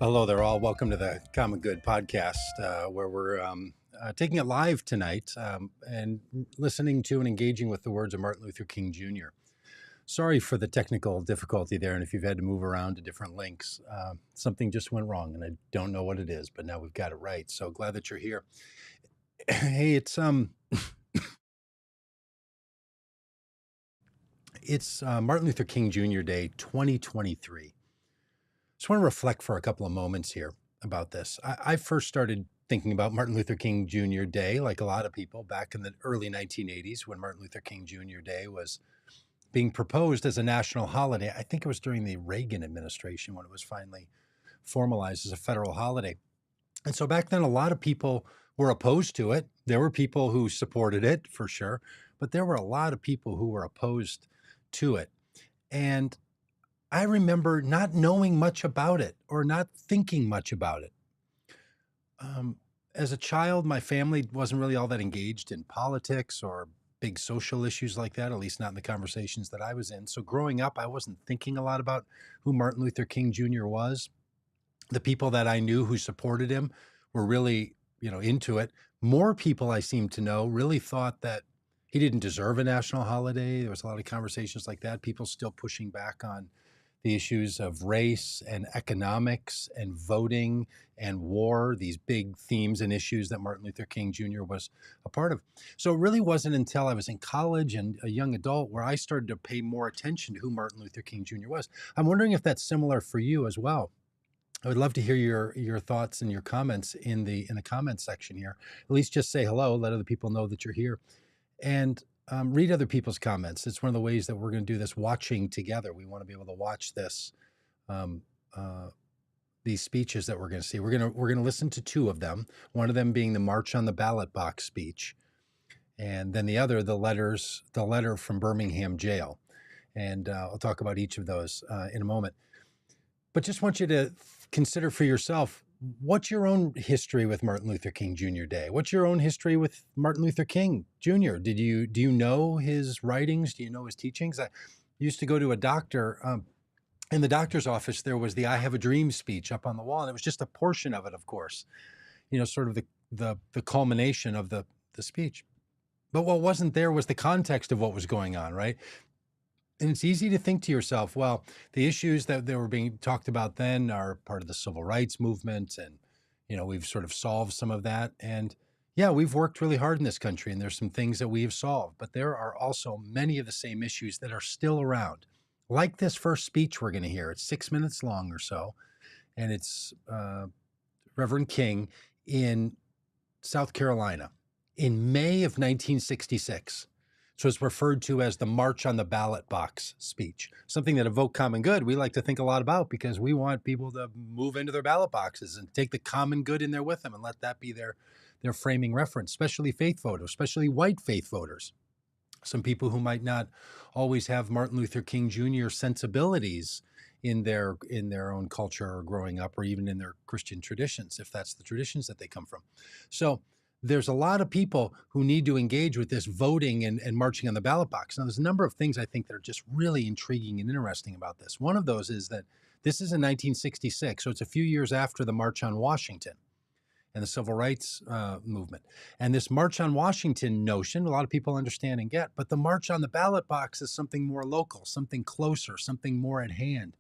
Hello there, all. Welcome to the Common Good podcast, where we're taking it live tonight and listening to and engaging with the words of Martin Luther King Jr. Sorry for the technical difficulty there, and if you've had to move around to different links, something just went wrong, and I don't know what it is, but now we've got it right. So glad that you're here. Hey, it's Martin Luther King Jr. Day 2023. Just want to reflect for a couple of moments here about this. I first started thinking about Martin Luther King Jr. Day, like a lot of people, back in the early 1980s when Martin Luther King Jr. Day was being proposed as a national holiday. I think it was during the Reagan administration when it was finally formalized as a federal holiday. And so back then, a lot of people were opposed to it. There were people who supported it for sure, but there were a lot of people who were opposed to it. And I remember not knowing much about it or not thinking much about it. As a child, my family wasn't really all that engaged in politics or big social issues like that, at least not in the conversations that I was in. So growing up, I wasn't thinking a lot about who Martin Luther King Jr. was. The people that I knew who supported him were really, into it. More people I seem to know really thought that he didn't deserve a national holiday. There was a lot of conversations like that. People still pushing back on the issues of race and economics and voting and war, these big themes and issues that Martin Luther King Jr. was a part of. So it really wasn't until I was in college and a young adult where I started to pay more attention to who Martin Luther King Jr. was. I'm wondering if that's similar for you as well. I would love to hear your thoughts and your comments in the comments section here. At least just say hello, let other people know that you're here, and read other people's comments. It's one of the ways that we're going to do this watching together. We want to be able to watch this, these speeches that we're going to see. We're going to listen to two of them. One of them being the March on the Ballot Box speech, and then the other, the letter from Birmingham Jail. And I'll talk about each of those in a moment. But just want you to consider for yourself, what's your own history with Martin Luther King Jr. Day? What's your own history with Martin Luther King Jr.? Do you know his writings? Do you know his teachings? I used to go to a doctor. In the doctor's office, there was the "I Have a Dream" speech up on the wall, and it was just a portion of it, of course. Sort of the culmination of the speech. But what wasn't there was the context of what was going on, right? And it's easy to think to yourself, well, the issues that were being talked about then are part of the civil rights movement. And, we've sort of solved some of that. And yeah, we've worked really hard in this country and there's some things that we have solved, but there are also many of the same issues that are still around. Like this first speech we're going to hear. It's 6 minutes long or so. And it's Reverend King in South Carolina in May of 1966. So it's referred to as the March on the Ballot Box speech, something that at Vote Common Good we like to think a lot about because we want people to move into their ballot boxes and take the common good in there with them and let that be their framing reference, especially faith voters, especially white faith voters. Some people who might not always have Martin Luther King Jr. sensibilities in their own culture or growing up or even in their Christian traditions, if that's the traditions that they come from. So there's a lot of people who need to engage with this voting and marching on the ballot box. Now, there's a number of things I think that are just really intriguing and interesting about this. One of those is that this is in 1966, so it's a few years after the March on Washington and the Civil Rights movement. And this March on Washington notion, a lot of people understand and get, but the March on the ballot box is something more local, something closer, something more at hand.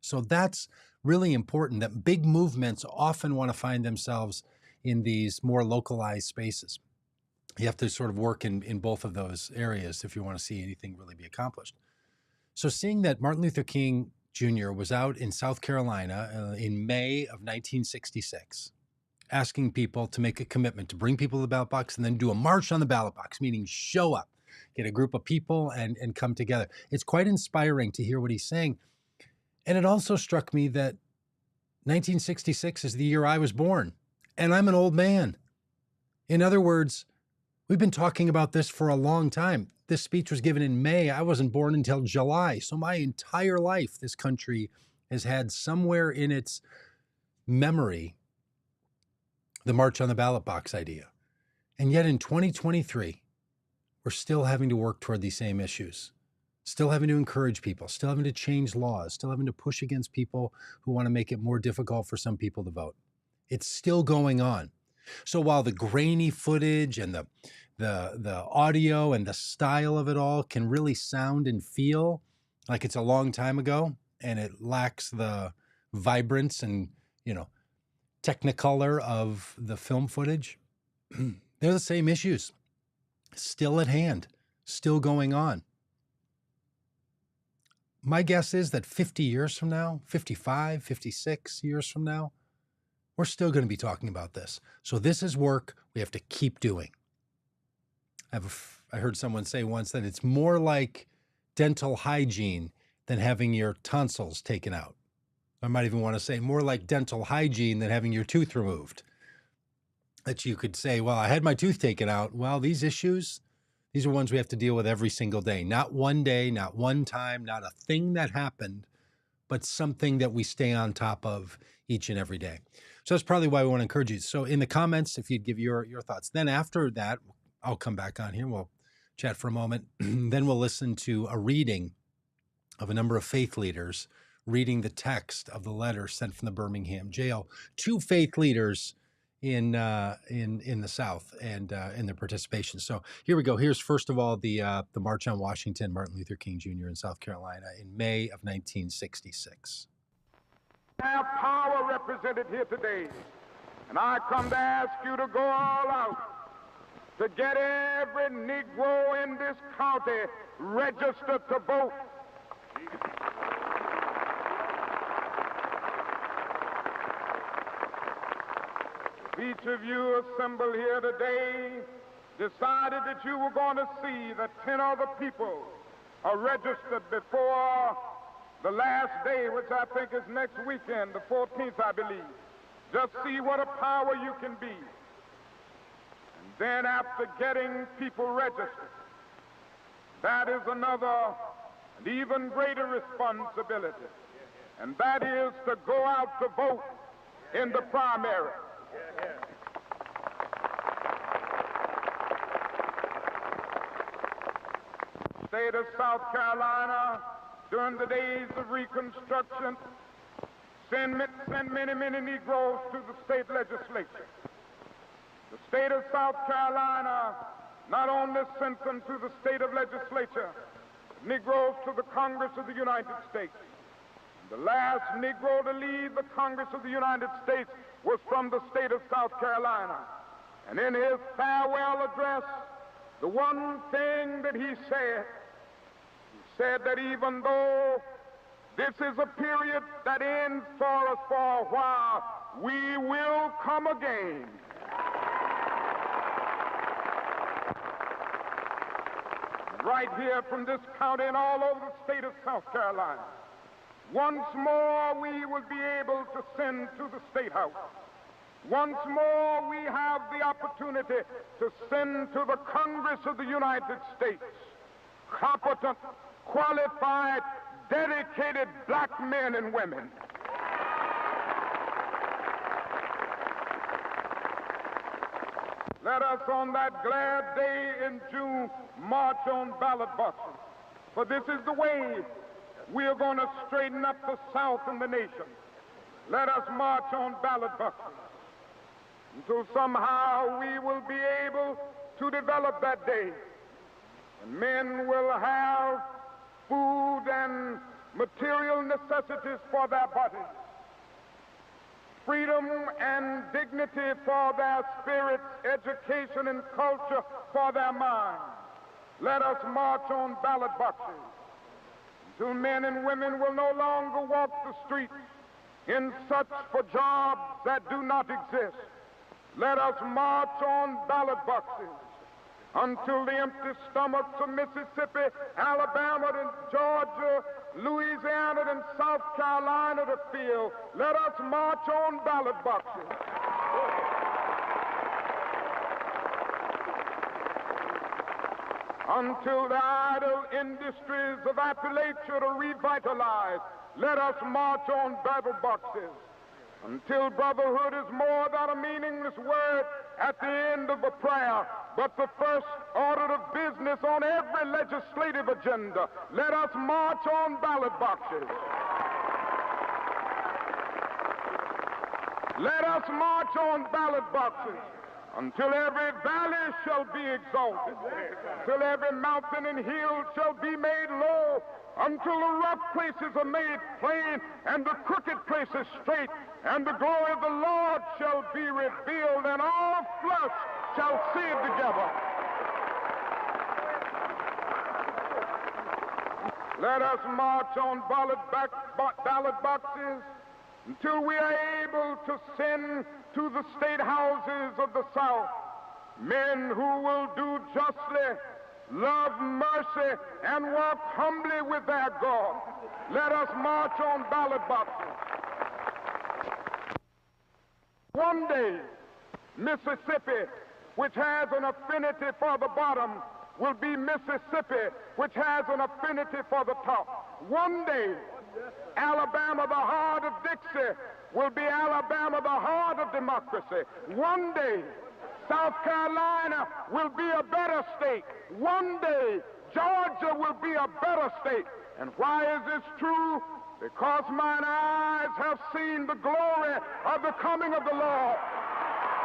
So that's really important, that big movements often want to find themselves in these more localized spaces. You have to sort of work in both of those areas if you want to see anything really be accomplished. So seeing that Martin Luther King Jr. was out in South Carolina in May of 1966, asking people to make a commitment to bring people to the ballot box and then do a march on the ballot box, meaning show up, get a group of people and come together. It's quite inspiring to hear what he's saying. And it also struck me that 1966 is the year I was born. And I'm an old man. In other words, we've been talking about this for a long time. This speech was given in May. I wasn't born until July. So my entire life, this country has had somewhere in its memory the March on the Ballot Box idea. And yet in 2023, we're still having to work toward these same issues. still having to encourage people, still having to change laws, still having to push against people who want to make it more difficult for some people to vote. It's still going on. So while the grainy footage and the audio and the style of it all can really sound and feel like it's a long time ago, and it lacks the vibrance and, technicolor of the film footage, they're the same issues, still at hand, still going on. My guess is that 50 years from now, 55, 56 years from now, we're still going to be talking about this. So this is work we have to keep doing. I heard someone say once that it's more like dental hygiene than having your tonsils taken out. I might even want to say more like dental hygiene than having your tooth removed. That you could say, well, I had my tooth taken out. Well, these issues, these are ones we have to deal with every single day. Not one day, not one time, not a thing that happened, but something that we stay on top of each and every day. So that's probably why we want to encourage you. So in the comments, if you'd give your thoughts. Then after that, I'll come back on here. We'll chat for a moment. Then we'll listen to a reading of a number of faith leaders reading the text of the letter sent from the Birmingham Jail to faith leaders in the South and in their participation. So here we go. Here's first of all the March on Washington, Martin Luther King Jr. in South Carolina in May of 1966. Have power represented here today, and I come to ask you to go all out to get every Negro in this county registered to vote. Each of you assembled here today decided that you were going to see that 10 other people are registered before the last day, which I think is next weekend, the 14th, I believe. Just see what a power you can be. And then after getting people registered, that is another and even greater responsibility, and that is to go out to vote in the primary. State of South Carolina, during the days of Reconstruction, sent many, many Negroes to the state legislature. The state of South Carolina not only sent them to the state of legislature, Negroes to the Congress of the United States. The last Negro to leave the Congress of the United States was from the state of South Carolina. And in his farewell address, the one thing that he said that even though this is a period that ends for us for a while, we will come again. Right here from this county and all over the state of South Carolina, once more we will be able to send to the State House. Once more we have the opportunity to send to the Congress of the United States competent, qualified, dedicated black men and women. Let us on that glad day in June march on ballot boxes. For this is the way we are going to straighten up the South and the nation. Let us march on ballot boxes until somehow we will be able to develop that day. And men will have food and material necessities for their bodies, freedom and dignity for their spirits, education and culture for their minds. Let us march on ballot boxes until men and women will no longer walk the streets in search for jobs that do not exist. Let us march on ballot boxes until the empty stomachs of Mississippi, Alabama, and Georgia, Louisiana, and South Carolina to fill. Let us march on ballot boxes. Until the idle industries of Appalachia are revitalized, let us march on ballot boxes. until brotherhood is more than a meaningless word at the end of a prayer, but the first order of business on every legislative agenda. Let us march on ballot boxes. Let us march on ballot boxes until every valley shall be exalted, until every mountain and hill shall be made low, until the rough places are made plain and the crooked places straight, and the glory of the Lord shall be revealed, and all flesh shall see it together. Let us march on ballot boxes until we are able to send to the state houses of the South men who will do justly, love mercy, and walk humbly with their God. Let us march on ballot boxes. One day, Mississippi, which has an affinity for the bottom, will be Mississippi, which has an affinity for the top. One day, Alabama, the heart of Dixie, will be Alabama, the heart of democracy. One day, South Carolina will be a better state. One day, Georgia will be a better state. And why is this true? Because mine eyes have seen the glory of the coming of the Lord.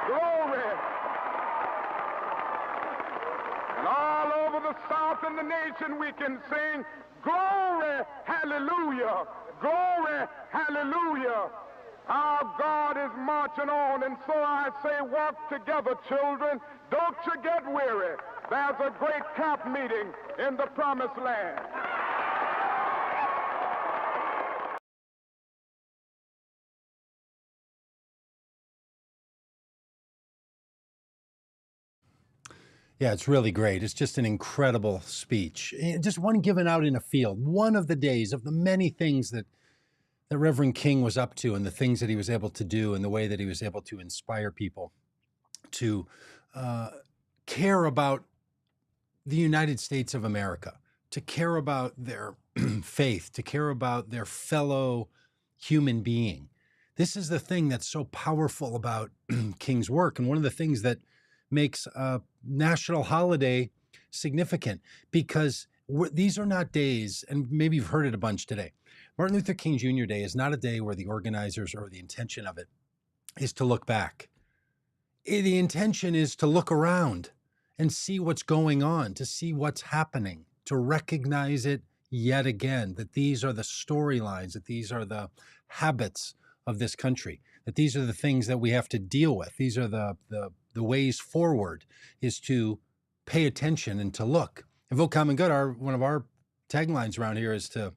Glory. And all over the South and the nation we can sing, glory, hallelujah, glory, hallelujah. Our God is marching on, and so I say, walk together, children. Don't you get weary. There's a great camp meeting in the promised land. Yeah, it's really great. It's just an incredible speech. Just one given out in a field, one of the days of the many things that Reverend King was up to and the things that he was able to do and the way that he was able to inspire people to care about the United States of America, to care about their faith, to care about their fellow human being. This is the thing that's so powerful about King's work, and one of the things that makes a national holiday significant, because these are not days, and maybe you've heard it a bunch today. Martin Luther King Jr. Day is not a day where the organizers or the intention of it is to look back. The intention is to look around and see what's going on, to see what's happening, to recognize it yet again, that these are the storylines, that these are the habits of this country, that these are the things that we have to deal with. These are the ways forward, is to pay attention and to look. And Vote Common Good, one of our taglines around here is to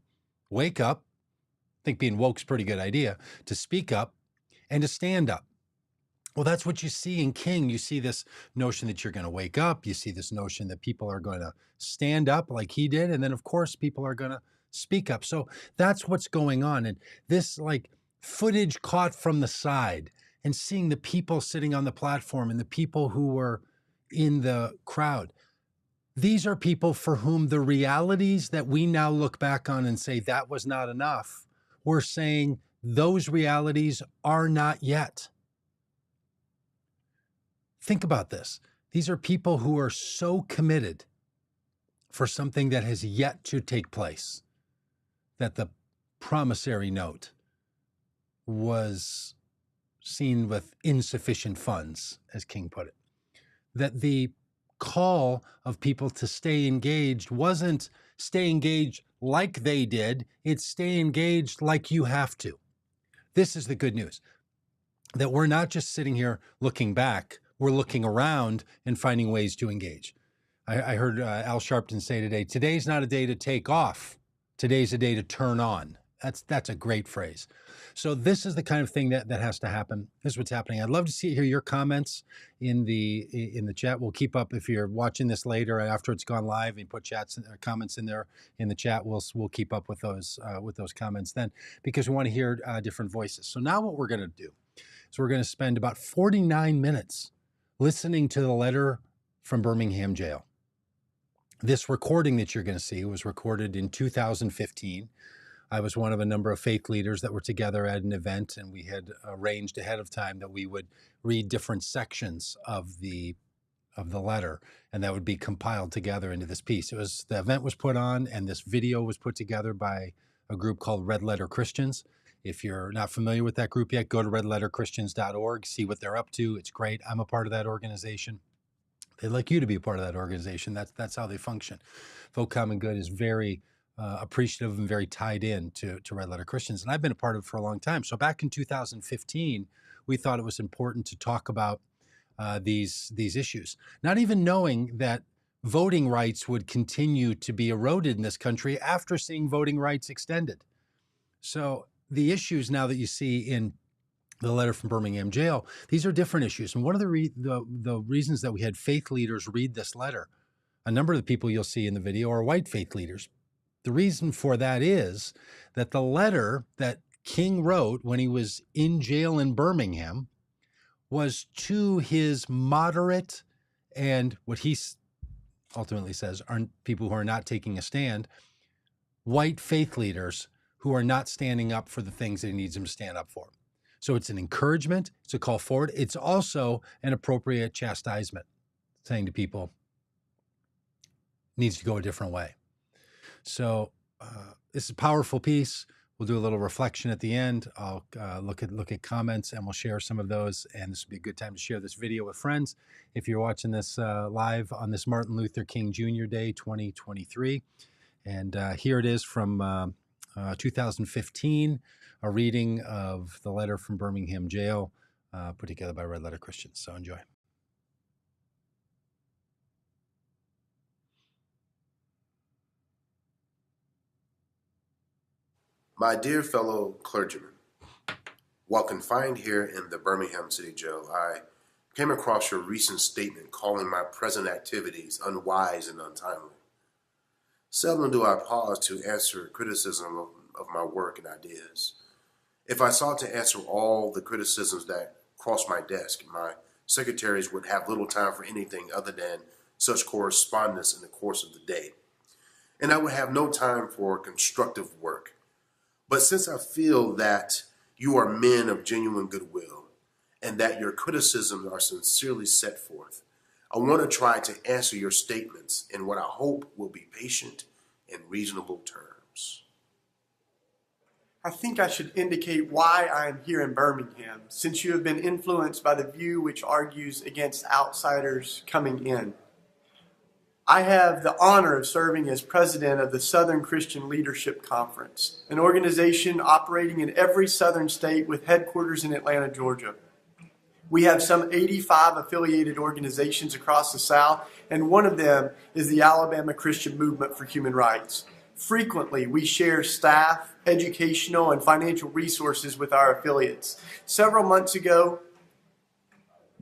wake up. I think being woke's a pretty good idea, to speak up and to stand up. Well, that's what you see in King. You see this notion that you're going to wake up. You see this notion that people are going to stand up like he did. And then, of course, people are going to speak up. So that's what's going on. And this like footage caught from the side and seeing the people sitting on the platform and the people who were in the crowd. These are people for whom the realities that we now look back on and say that was not enough, we're saying those realities are not yet. Think about this. These are people who are so committed for something that has yet to take place, that the promissory note was seen with insufficient funds, as King put it. That the call of people to stay engaged wasn't stay engaged like they did, it's stay engaged like you have to. This is the good news, that we're not just sitting here looking back, we're looking around and finding ways to engage. I heard Al Sharpton say today, today's not a day to take off, today's a day to turn on. That's a great phrase. So this is the kind of thing that has to happen. This is what's happening. I'd love to hear your comments in the chat. We'll keep up if you're watching this later after it's gone live and put comments in there in the chat. We'll keep up with those comments then, because we want to hear different voices. So now what we're going to do is we're going to spend about 49 minutes listening to the letter from Birmingham Jail. This recording that you're going to see was recorded in 2015. I was one of a number of faith leaders that were together at an event, and we had arranged ahead of time that we would read different sections of the letter, and that would be compiled together into this piece. The event was put on, and this video was put together by a group called Red Letter Christians. If you're not familiar with that group yet, go to redletterchristians.org, see what they're up to. It's great. I'm a part of that organization. They'd like you to be a part of that organization. That's how they function. Vote Common Good is very appreciative and very tied in to Red Letter Christians, and I've been a part of it for a long time. So back in 2015, we thought it was important to talk about these issues, not even knowing that voting rights would continue to be eroded in this country after seeing voting rights extended. So the issues now that you see in the letter from Birmingham Jail, these are different issues. And one of the reasons that we had faith leaders read this letter, a number of the people you'll see in the video are white faith leaders. The reason for that is that the letter that King wrote when he was in jail in Birmingham was to his moderate and what he ultimately says are people who are not taking a stand, white faith leaders who are not standing up for the things that he needs them to stand up for. So it's an encouragement, it's a call forward. It's also an appropriate chastisement, saying to people, needs to go a different way. So this is a powerful piece. We'll do a little reflection at the end. I'll look at comments, and we'll share some of those. And this would be a good time to share this video with friends. If you're watching this live on this Martin Luther King Jr. Day 2023. And here it is from 2015, a reading of the letter from Birmingham Jail put together by Red Letter Christians. So enjoy. My dear fellow clergymen, while confined here in the Birmingham City Jail, I came across your recent statement calling my present activities unwise and untimely. Seldom do I pause to answer criticism of my work and ideas. If I sought to answer all the criticisms that crossed my desk, my secretaries would have little time for anything other than such correspondence in the course of the day, and I would have no time for constructive work. But since I feel that you are men of genuine goodwill and that your criticisms are sincerely set forth, I want to try to answer your statements in what I hope will be patient and reasonable terms. I think I should indicate why I am here in Birmingham, since you have been influenced by the view which argues against outsiders coming in. I have the honor of serving as president of the Southern Christian Leadership Conference, an organization operating in every southern state with headquarters in Atlanta, Georgia. We have some 85 affiliated organizations across the South, and one of them is the Alabama Christian Movement for Human Rights. Frequently, we share staff, educational, and financial resources with our affiliates. Several months ago,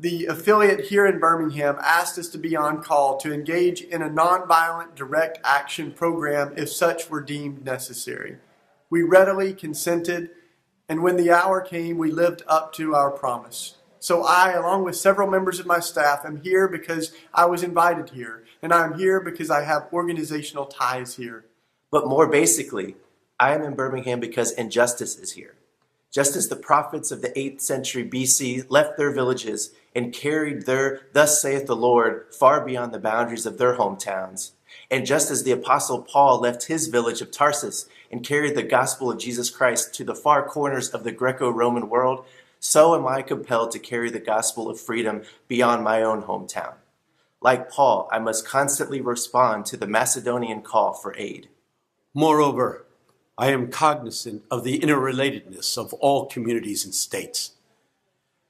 the affiliate here in Birmingham asked us to be on call to engage in a nonviolent direct action program if such were deemed necessary. We readily consented, and when the hour came, we lived up to our promise. So I, along with several members of my staff, am here because I was invited here, and I'm here because I have organizational ties here. But more basically, I am in Birmingham because injustice is here. Just as the prophets of the 8th century BC left their villages and carried their "Thus saith the Lord" far beyond the boundaries of their hometowns, and just as the Apostle Paul left his village of Tarsus and carried the gospel of Jesus Christ to the far corners of the Greco-Roman world, so am I compelled to carry the gospel of freedom beyond my own hometown. Like Paul, I must constantly respond to the Macedonian call for aid. Moreover, I am cognizant of the interrelatedness of all communities and states.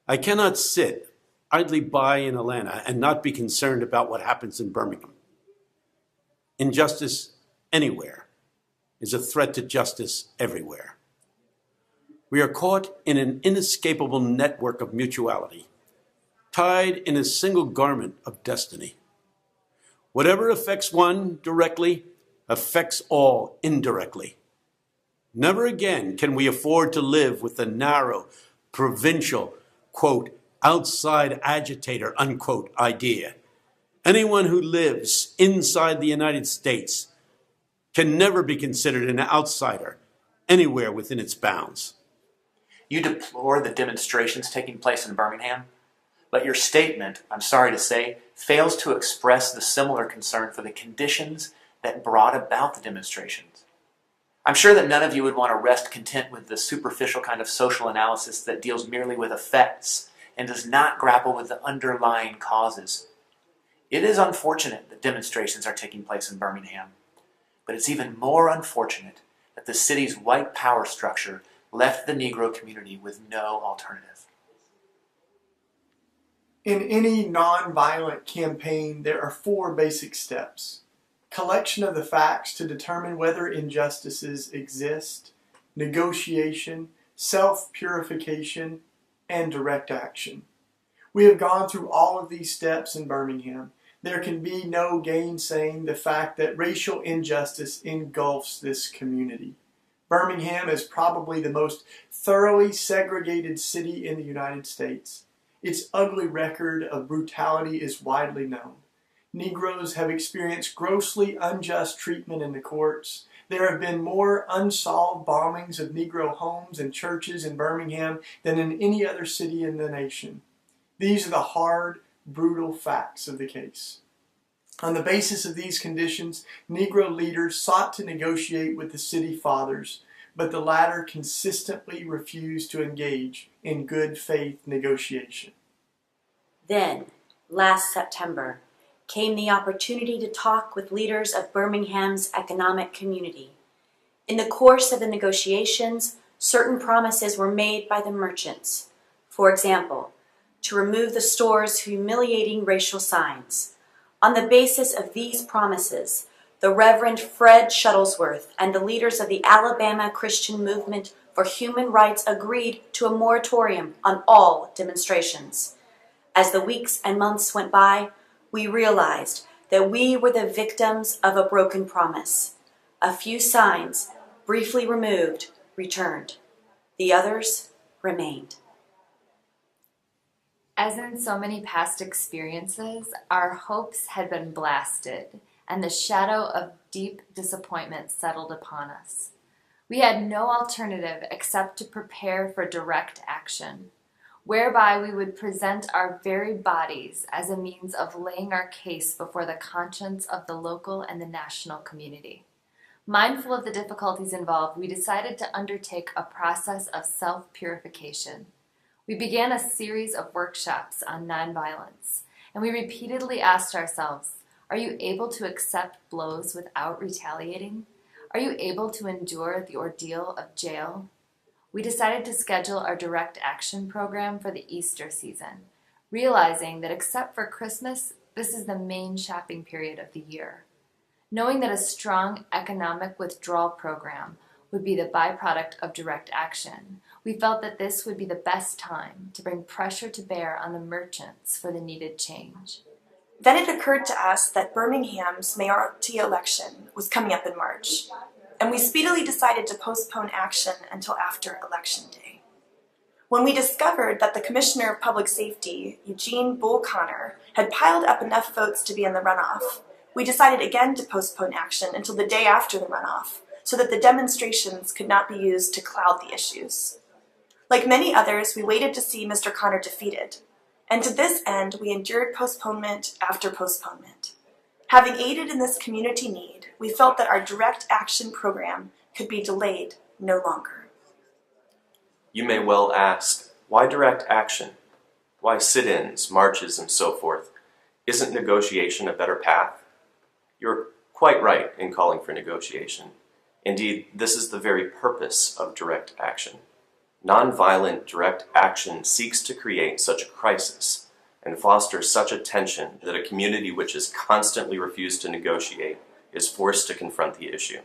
I cannot sit idly by in Atlanta and not be concerned about what happens in Birmingham. Injustice anywhere is a threat to justice everywhere. We are caught in an inescapable network of mutuality, tied in a single garment of destiny. Whatever affects one directly affects all indirectly. Never again can we afford to live with the narrow, provincial, quote, outside agitator, unquote, idea. Anyone who lives inside the United States can never be considered an outsider anywhere within its bounds. You deplore the demonstrations taking place in Birmingham, but your statement, I'm sorry to say, fails to express the similar concern for the conditions that brought about the demonstrations. I'm sure that none of you would want to rest content with the superficial kind of social analysis that deals merely with effects and does not grapple with the underlying causes. It is unfortunate that demonstrations are taking place in Birmingham, but it's even more unfortunate that the city's white power structure left the Negro community with no alternative. In any nonviolent campaign, there are 4 basic steps: collection of the facts to determine whether injustices exist, negotiation, self-purification, and direct action. We have gone through all of these steps in Birmingham. There can be no gainsaying the fact that racial injustice engulfs this community. Birmingham is probably the most thoroughly segregated city in the United States. Its ugly record of brutality is widely known. Negroes have experienced grossly unjust treatment in the courts. There have been more unsolved bombings of Negro homes and churches in Birmingham than in any other city in the nation. These are the hard, brutal facts of the case. On the basis of these conditions, Negro leaders sought to negotiate with the city fathers, but the latter consistently refused to engage in good faith negotiation. Then, last September, came the opportunity to talk with leaders of Birmingham's economic community. In the course of the negotiations, certain promises were made by the merchants. For example, to remove the store's humiliating racial signs. On the basis of these promises, the Reverend Fred Shuttlesworth and the leaders of the Alabama Christian Movement for Human Rights agreed to a moratorium on all demonstrations. As the weeks and months went by, we realized that we were the victims of a broken promise. A few signs, briefly removed, returned. The others remained. As in so many past experiences, our hopes had been blasted, and the shadow of deep disappointment settled upon us. We had no alternative except to prepare for direct action, whereby we would present our very bodies as a means of laying our case before the conscience of the local and the national community. Mindful of the difficulties involved, we decided to undertake a process of self-purification. We began a series of workshops on nonviolence, and we repeatedly asked ourselves, are you able to accept blows without retaliating? Are you able to endure the ordeal of jail? We decided to schedule our direct action program for the Easter season, realizing that except for Christmas, this is the main shopping period of the year. Knowing that a strong economic withdrawal program would be the byproduct of direct action, we felt that this would be the best time to bring pressure to bear on the merchants for the needed change. Then it occurred to us that Birmingham's mayoralty election was coming up in March, and we speedily decided to postpone action until after Election Day. When we discovered that the Commissioner of Public Safety, Eugene Bull Connor, had piled up enough votes to be in the runoff, we decided again to postpone action until the day after the runoff, so that the demonstrations could not be used to cloud the issues. Like many others, we waited to see Mr. Connor defeated, and to this end we endured postponement after postponement. Having aided in this community need, we felt that our direct action program could be delayed no longer. You may well ask, why direct action? Why sit-ins, marches, and so forth? Isn't negotiation a better path? You're quite right in calling for negotiation. Indeed, this is the very purpose of direct action. Nonviolent direct action seeks to create such a crisis and foster such a tension that a community which has constantly refused to negotiate is forced to confront the issue.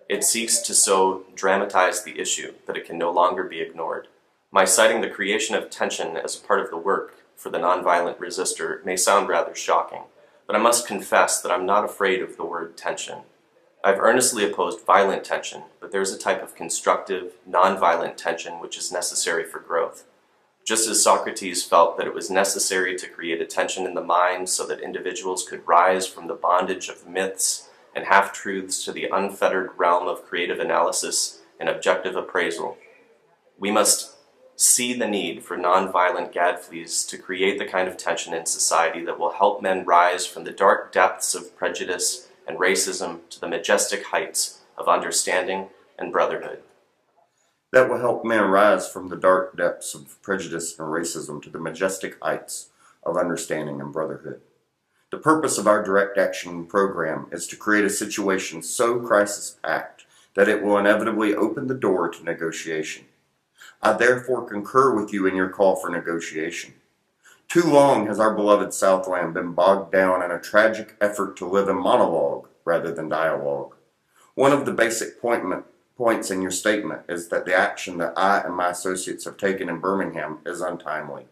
It seeks to so dramatize the issue that it can no longer be ignored. My citing the creation of tension as a part of the work for the nonviolent resistor may sound rather shocking, but I must confess that I'm not afraid of the word tension. I've earnestly opposed violent tension, but there's a type of constructive, nonviolent tension which is necessary for growth. Just as Socrates felt that it was necessary to create a tension in the mind so that individuals could rise from the bondage of myths and half-truths to the unfettered realm of creative analysis and objective appraisal. We must see the need for nonviolent gadflies to create the kind of tension in society that will help men rise from the dark depths of prejudice and racism to the majestic heights of understanding and brotherhood. That will help men rise from the dark depths of prejudice and racism to the majestic heights of understanding and brotherhood. The purpose of our direct action program is to create a situation so crisis-packed that it will inevitably open the door to negotiation. I therefore concur with you in your call for negotiation. Too long has our beloved Southland been bogged down in a tragic effort to live in monologue rather than dialogue. One of the basic points in your statement is that the action that I and my associates have taken in Birmingham is untimely.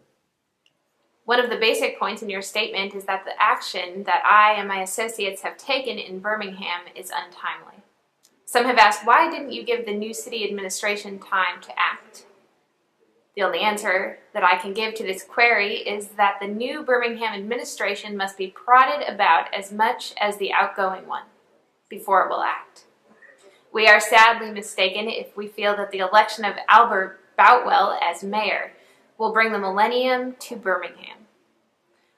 One of the basic points in your statement is that the action that I and my associates have taken in Birmingham is untimely. Some have asked, why didn't you give the new city administration time to act? The only answer that I can give to this query is that the new Birmingham administration must be prodded about as much as the outgoing one before it will act. We are sadly mistaken if we feel that the election of Albert Boutwell as mayor will bring the millennium to Birmingham.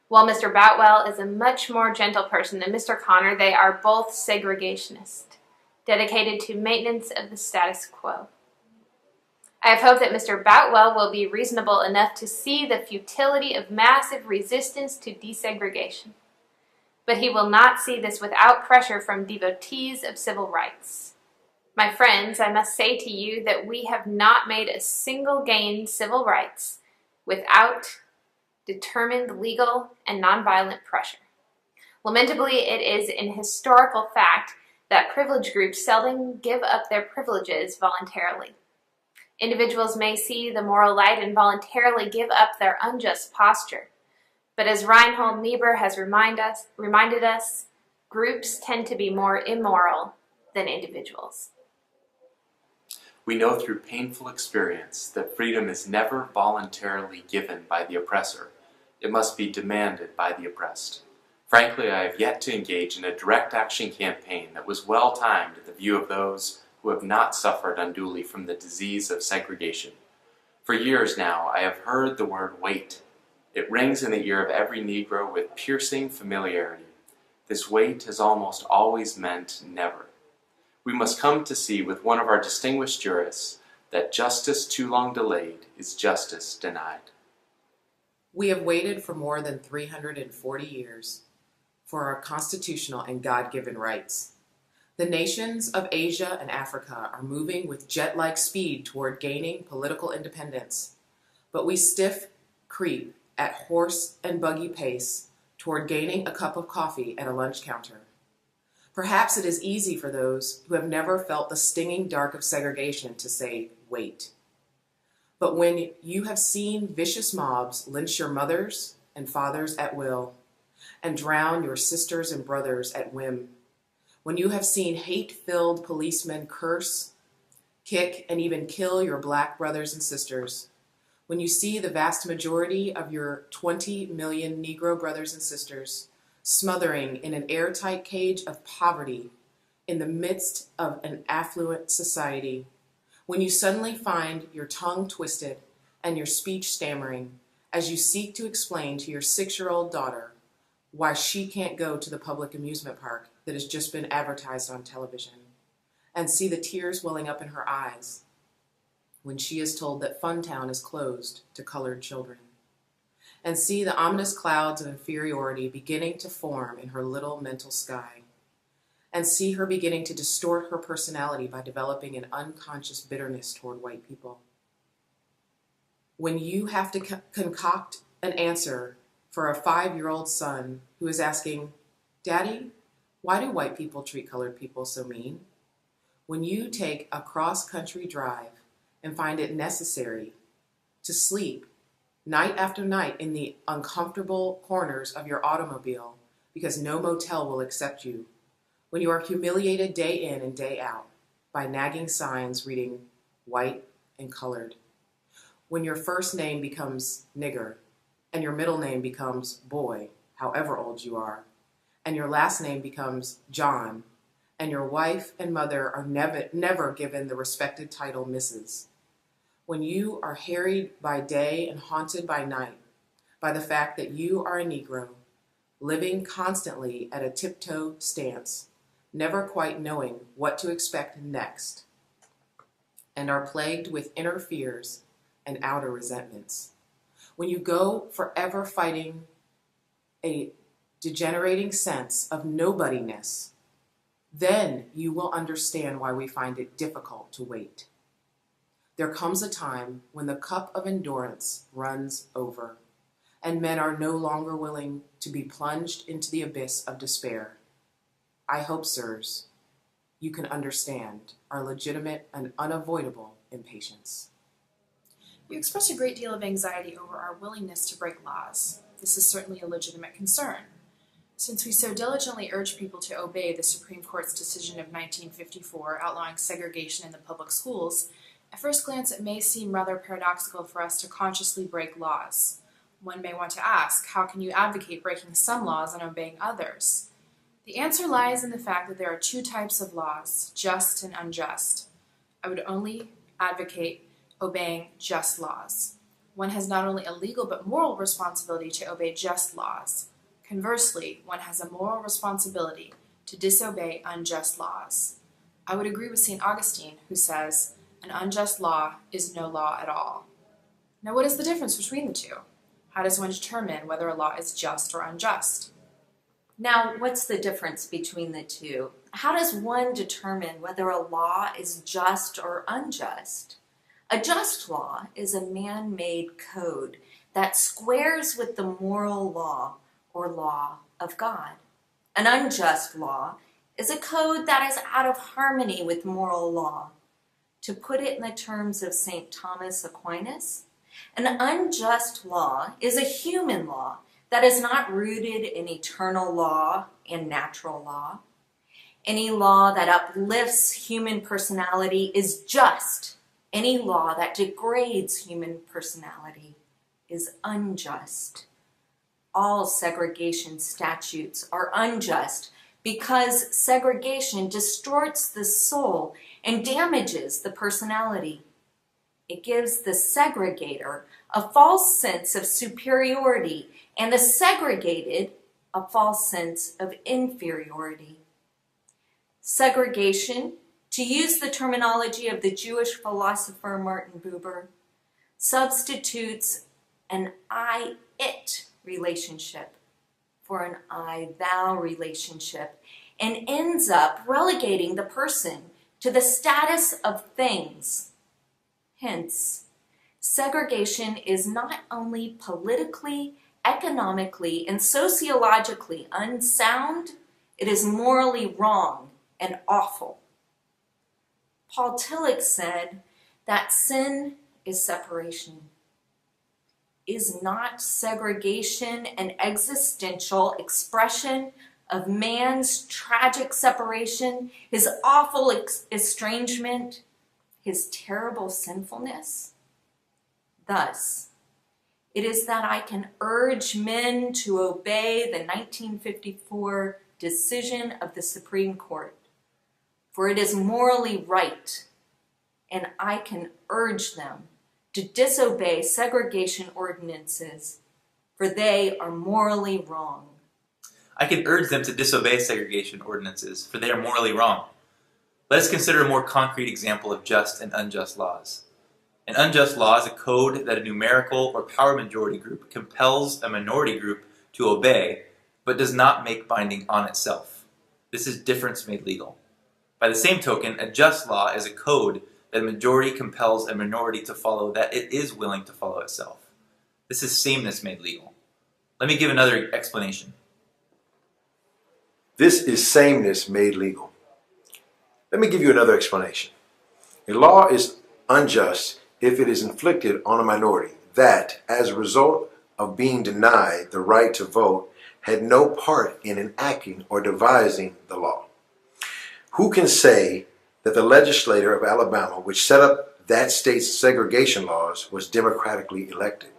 While Mr. Boutwell is a much more gentle person than Mr. Connor, they are both segregationists, dedicated to maintenance of the status quo. I have hoped that Mr. Boutwell will be reasonable enough to see the futility of massive resistance to desegregation. But he will not see this without pressure from devotees of civil rights. My friends, I must say to you that we have not made a single gain in civil rights without determined legal and nonviolent pressure. Lamentably, it is an historical fact that privileged groups seldom give up their privileges voluntarily. Individuals may see the moral light and voluntarily give up their unjust posture. But as Reinhold Niebuhr has reminded us, groups tend to be more immoral than individuals. We know through painful experience that freedom is never voluntarily given by the oppressor. It must be demanded by the oppressed. Frankly, I have yet to engage in a direct action campaign that was well timed in the view of those who have not suffered unduly from the disease of segregation. For years now, I have heard the word wait. It rings in the ear of every Negro with piercing familiarity. This wait has almost always meant never. We must come to see with one of our distinguished jurists that justice too long delayed is justice denied. We have waited for more than 340 years for our constitutional and God-given rights. The nations of Asia and Africa are moving with jet-like speed toward gaining political independence, but we stiff creep at horse and buggy pace toward gaining a cup of coffee at a lunch counter. Perhaps it is easy for those who have never felt the stinging dark of segregation to say, wait. But when you have seen vicious mobs lynch your mothers and fathers at will, and drown your sisters and brothers at whim, when you have seen hate-filled policemen curse, kick, and even kill your black brothers and sisters, when you see the vast majority of your 20 million Negro brothers and sisters smothering in an airtight cage of poverty in the midst of an affluent society, when you suddenly find your tongue twisted and your speech stammering as you seek to explain to your 6-year-old daughter why she can't go to the public amusement park that has just been advertised on television, and see the tears welling up in her eyes when she is told that Funtown is closed to colored children, and see the ominous clouds of inferiority beginning to form in her little mental sky, and see her beginning to distort her personality by developing an unconscious bitterness toward white people. When you have to concoct an answer for a 5-year-old son who is asking, Daddy, why do white people treat colored people so mean? When you take a cross-country drive and find it necessary to sleep night after night in the uncomfortable corners of your automobile because no motel will accept you, when you are humiliated day in and day out by nagging signs reading white and colored, when your first name becomes nigger and your middle name becomes boy, however old you are, and your last name becomes John, and your wife and mother are never given the respected title Mrs. When you are harried by day and haunted by night by the fact that you are a Negro, living constantly at a tiptoe stance, never quite knowing what to expect next, and are plagued with inner fears and outer resentments. When you go forever fighting a degenerating sense of nobodiness, then you will understand why we find it difficult to wait. There comes a time when the cup of endurance runs over, and men are no longer willing to be plunged into the abyss of despair. I hope, sirs, you can understand our legitimate and unavoidable impatience. You express a great deal of anxiety over our willingness to break laws. This is certainly a legitimate concern. Since we so diligently urge people to obey the Supreme Court's decision of 1954 outlawing segregation in the public schools, at first glance it may seem rather paradoxical for us to consciously break laws. One may want to ask, how can you advocate breaking some laws and obeying others? The answer lies in the fact that there are two types of laws, just and unjust. I would only advocate obeying just laws. One has not only a legal but moral responsibility to obey just laws. Conversely, one has a moral responsibility to disobey unjust laws. I would agree with St. Augustine, who says, an unjust law is no law at all. Now, what is the difference between the two? How does one determine whether a law is just or unjust? Now, what's the difference between the two? How does one determine whether a law is just or unjust? A just law is a man-made code that squares with the moral law or law of God. An unjust law is a code that is out of harmony with moral law. To put it in the terms of St. Thomas Aquinas, an unjust law is a human law that is not rooted in eternal law and natural law. Any law that uplifts human personality is just. Any law that degrades human personality is unjust. All segregation statutes are unjust because segregation distorts the soul and damages the personality. It gives the segregator a false sense of superiority and the segregated a false sense of inferiority. Segregation, to use the terminology of the Jewish philosopher Martin Buber, substitutes an I-it relationship for an I-thou relationship and ends up relegating the person to the status of things. Hence, segregation is not only politically, economically, and sociologically unsound, it is morally wrong and awful. Paul Tillich said that sin is separation. Is not segregation an existential expression of man's tragic separation, his awful estrangement, his terrible sinfulness? Thus, it is that I can urge men to obey the 1954 decision of the Supreme Court, for it is morally right, and I can urge them to disobey segregation ordinances, for they are morally wrong. I can urge them to disobey segregation ordinances, for they are morally wrong. Let us consider a more concrete example of just and unjust laws. An unjust law is a code that a numerical or power majority group compels a minority group to obey, but does not make binding on itself. This is difference made legal. By the same token, a just law is a code that a majority compels a minority to follow that it is willing to follow itself. This is sameness made legal. Let me give another explanation. This is sameness made legal. Let me give you another explanation. A law is unjust if it is inflicted on a minority that, as a result of being denied the right to vote, had no part in enacting or devising the law. Who can say that the legislator of Alabama, which set up that state's segregation laws, was democratically elected?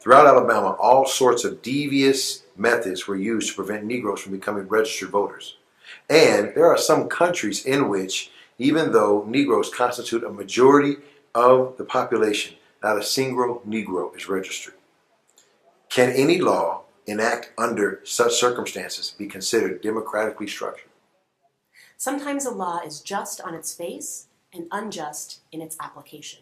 Throughout Alabama, all sorts of devious methods were used to prevent Negroes from becoming registered voters. And there are some countries in which, even though Negroes constitute a majority of the population, not a single Negro is registered. Can any law enacted under such circumstances be considered democratically structured? Sometimes a law is just on its face and unjust in its application.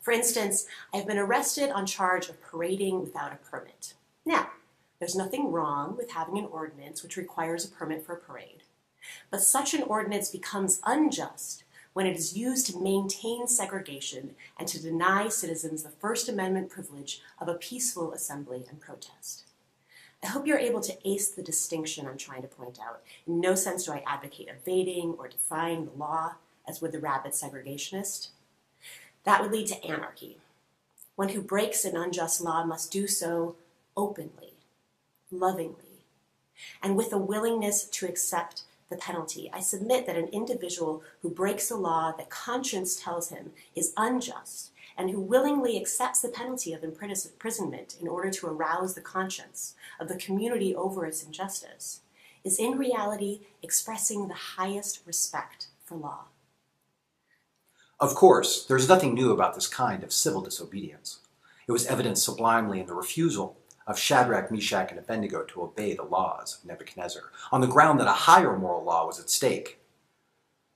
For instance, I've been arrested on charge of parading without a permit. Now, there's nothing wrong with having an ordinance which requires a permit for a parade. But such an ordinance becomes unjust when it is used to maintain segregation and to deny citizens the First Amendment privilege of a peaceful assembly and protest. I hope you're able to ace the distinction I'm trying to point out. In no sense do I advocate evading or defying the law, as would the rabid segregationist. That would lead to anarchy. One who breaks an unjust law must do so openly, lovingly, and with a willingness to accept the penalty. I submit that an individual who breaks a law that conscience tells him is unjust and who willingly accepts the penalty of imprisonment in order to arouse the conscience of the community over its injustice is in reality expressing the highest respect for law. Of course, there's nothing new about this kind of civil disobedience. It was evidenced sublimely in the refusal of Shadrach, Meshach, and Abednego to obey the laws of Nebuchadnezzar, on the ground that a higher moral law was at stake.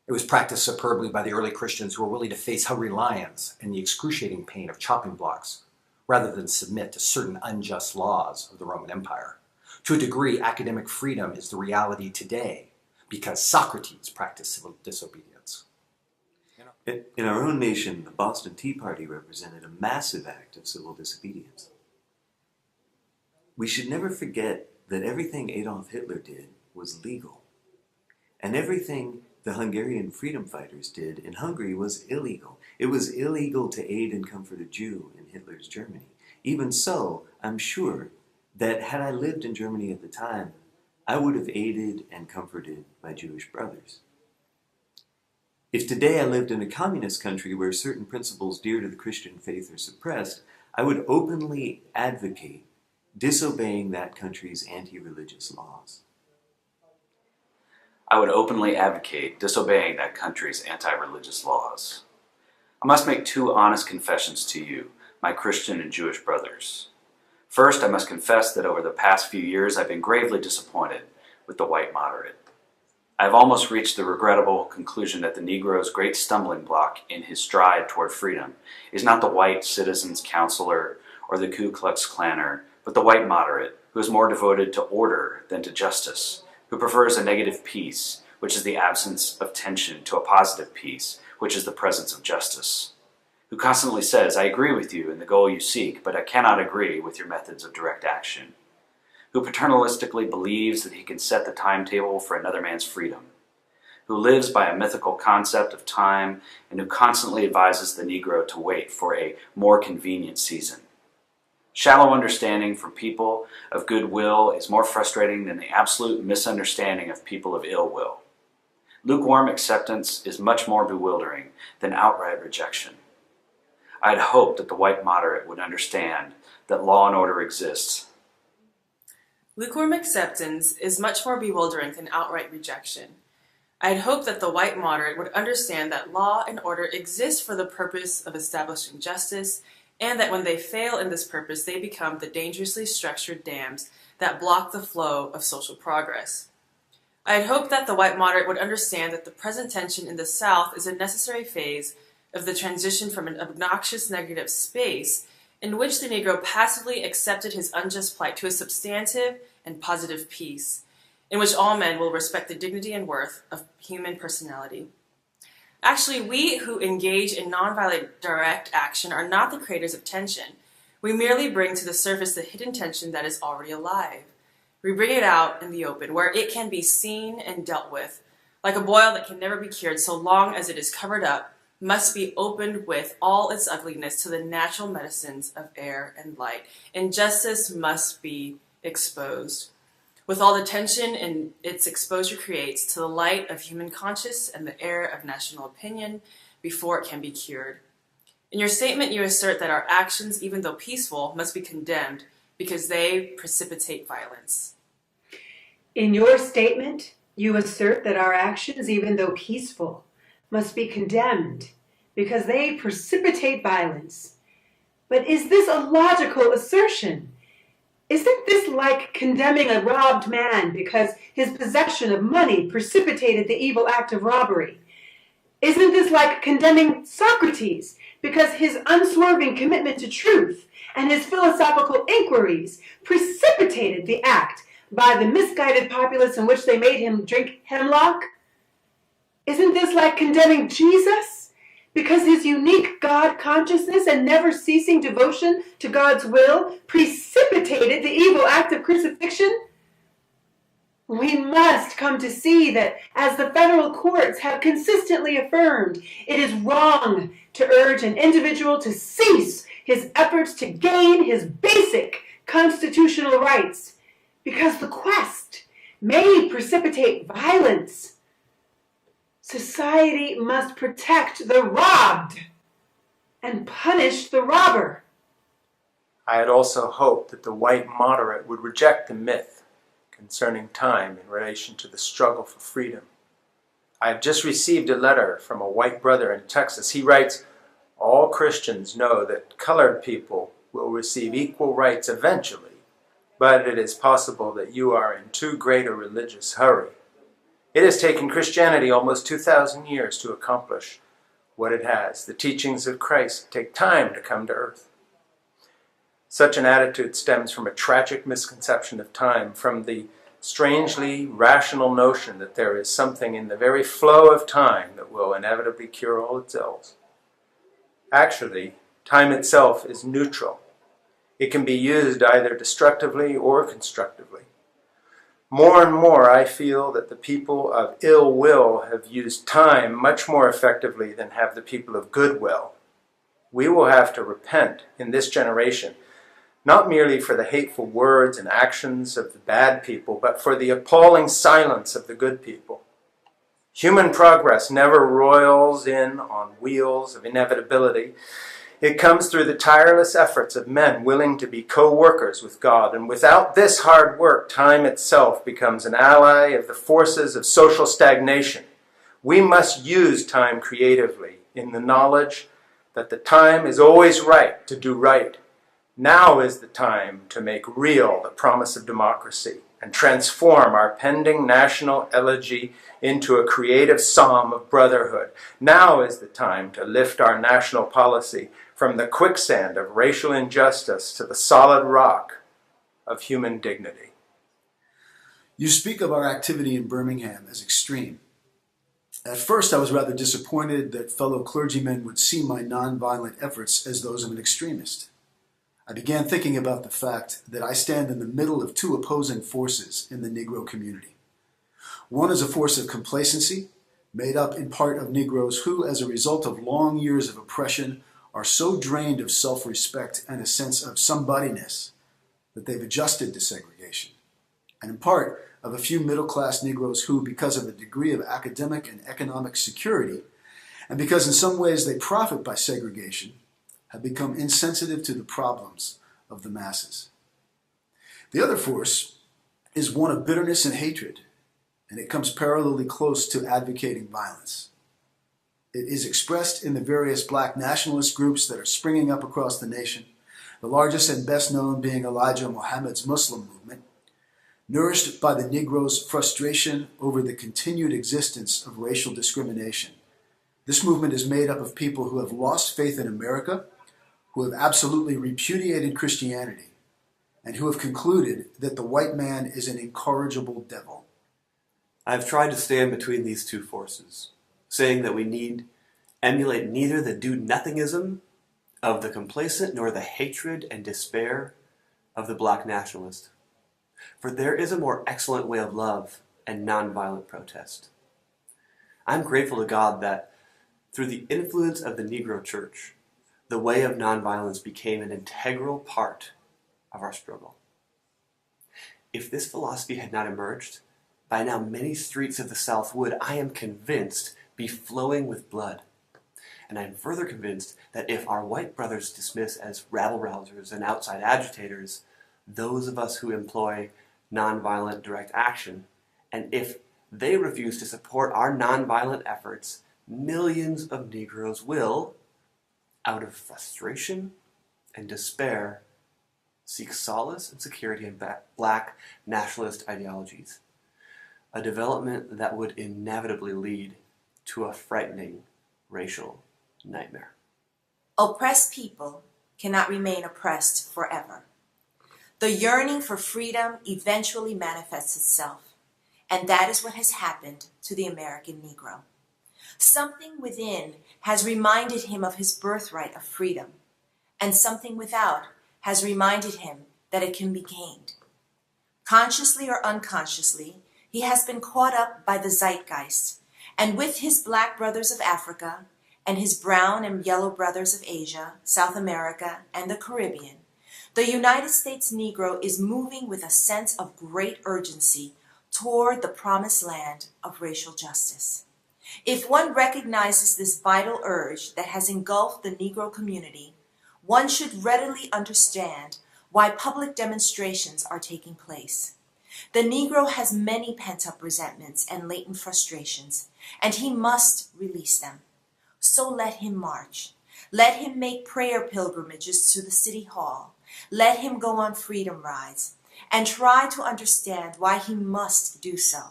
It was practiced superbly by the early Christians who were willing to face hungry lions and the excruciating pain of chopping blocks, rather than submit to certain unjust laws of the Roman Empire. To a degree, academic freedom is the reality today, because Socrates practiced civil disobedience. In our own nation, the Boston Tea Party represented a massive act of civil disobedience. We should never forget that everything Adolf Hitler did was legal, and everything the Hungarian freedom fighters did in Hungary was illegal. It was illegal to aid and comfort a Jew in Hitler's Germany. Even so, I'm sure that had I lived in Germany at the time, I would have aided and comforted my Jewish brothers. If today I lived in a communist country where certain principles dear to the Christian faith are suppressed, I would openly advocate disobeying that country's anti-religious laws. I would openly advocate disobeying that country's anti-religious laws. I must make two honest confessions to you, my Christian and Jewish brothers. First, I must confess that over the past few years I've been gravely disappointed with the white moderate. I have almost reached the regrettable conclusion that the Negro's great stumbling block in his stride toward freedom is not the white citizens' counselor or the Ku Klux Klaner, but the white moderate, who is more devoted to order than to justice, who prefers a negative peace, which is the absence of tension, to a positive peace, which is the presence of justice, who constantly says, I agree with you in the goal you seek, but I cannot agree with your methods of direct action, who paternalistically believes that he can set the timetable for another man's freedom, who lives by a mythical concept of time, and who constantly advises the Negro to wait for a more convenient season. Shallow understanding from people of goodwill is more frustrating than the absolute misunderstanding of people of ill will. Lukewarm acceptance is much more bewildering than outright rejection. I'd hoped that the white moderate would understand that law and order exists. Lukewarm acceptance is much more bewildering than outright rejection. I'd hoped that the white moderate would understand that law and order exist for the purpose of establishing justice, and that when they fail in this purpose, they become the dangerously structured dams that block the flow of social progress. I had hoped that the white moderate would understand that the present tension in the South is a necessary phase of the transition from an obnoxious negative space in which the Negro passively accepted his unjust plight to a substantive and positive peace, in which all men will respect the dignity and worth of human personality. Actually, we who engage in nonviolent direct action are not the creators of tension. We merely bring to the surface the hidden tension that is already alive. We bring it out in the open, where it can be seen and dealt with, like a boil that can never be cured so long as it is covered up, must be opened with all its ugliness to the natural medicines of air and light. Injustice must be exposed, with all the tension and its exposure creates, to the light of human conscience and the air of national opinion before it can be cured. In your statement, you assert that our actions, even though peaceful, must be condemned because they precipitate violence. In your statement, You assert that our actions, even though peaceful, must be condemned because they precipitate violence. But is this a logical assertion? Isn't this like condemning a robbed man because his possession of money precipitated the evil act of robbery? Isn't this like condemning Socrates because his unswerving commitment to truth and his philosophical inquiries precipitated the act by the misguided populace in which they made him drink hemlock? Isn't this like condemning Jesus because his unique God consciousness and never ceasing devotion to God's will precipitated the evil act of crucifixion? We must come to see that, as the federal courts have consistently affirmed, it is wrong to urge an individual to cease his efforts to gain his basic constitutional rights, because the quest may precipitate violence. Society must protect the robbed and punish the robber. I had also hoped that the white moderate would reject the myth concerning time in relation to the struggle for freedom. I have just received a letter from a white brother in Texas. He writes, "All Christians know that colored people will receive equal rights eventually, but it is possible that you are in too great a religious hurry. It has taken Christianity almost 2,000 years to accomplish what it has. The teachings of Christ take time to come to earth." Such an attitude stems from a tragic misconception of time, from the strangely rational notion that there is something in the very flow of time that will inevitably cure all its ills. Actually, time itself is neutral. It can be used either destructively or constructively. More and more, I feel that the people of ill will have used time much more effectively than have the people of goodwill. We will have to repent in this generation, not merely for the hateful words and actions of the bad people, but for the appalling silence of the good people. Human progress never roils in on wheels of inevitability. It comes through the tireless efforts of men willing to be co-workers with God, and without this hard work, time itself becomes an ally of the forces of social stagnation. We must use time creatively in the knowledge that the time is always right to do right. Now is the time to make real the promise of democracy and transform our pending national elegy into a creative psalm of brotherhood. Now is the time to lift our national policy from the quicksand of racial injustice to the solid rock of human dignity. You speak of our activity in Birmingham as extreme. At first, I was rather disappointed that fellow clergymen would see my nonviolent efforts as those of an extremist. I began thinking about the fact that I stand in the middle of two opposing forces in the Negro community. One is a force of complacency, made up in part of Negroes who, as a result of long years of oppression, are so drained of self-respect and a sense of somebodyness that they've adjusted to segregation, and in part of a few middle-class Negroes who, because of a degree of academic and economic security, and because in some ways they profit by segregation, have become insensitive to the problems of the masses. The other force is one of bitterness and hatred, and it comes parallelly close to advocating violence. It is expressed in the various black nationalist groups that are springing up across the nation, the largest and best known being Elijah Muhammad's Muslim movement, nourished by the Negro's frustration over the continued existence of racial discrimination. This movement is made up of people who have lost faith in America, who have absolutely repudiated Christianity, and who have concluded that the white man is an incorrigible devil. I've tried to stand between these two forces, saying that we need emulate neither the do-nothingism of the complacent nor the hatred and despair of the black nationalist. For there is a more excellent way of love and nonviolent protest. I'm grateful to God that through the influence of the Negro Church, the way of nonviolence became an integral part of our struggle. If this philosophy had not emerged, by now many streets of the South would, I am convinced, be flowing with blood. And I am further convinced that if our white brothers dismiss as rabble-rousers and outside agitators those of us who employ nonviolent direct action, and if they refuse to support our nonviolent efforts, millions of Negroes will, out of frustration and despair, seek solace and security in black nationalist ideologies, a development that would inevitably lead to a frightening racial nightmare. Oppressed people cannot remain oppressed forever. The yearning for freedom eventually manifests itself, and that is what has happened to the American Negro. Something within has reminded him of his birthright of freedom, and something without has reminded him that it can be gained. Consciously or unconsciously, he has been caught up by the zeitgeist, and with his black brothers of Africa and his brown and yellow brothers of Asia, South America, and the Caribbean, the United States Negro is moving with a sense of great urgency toward the promised land of racial justice. If one recognizes this vital urge that has engulfed the Negro community, one should readily understand why public demonstrations are taking place. The Negro has many pent-up resentments and latent frustrations, and he must release them. So let him march. Let him make prayer pilgrimages to the city hall. Let him go on freedom rides and try to understand why he must do so.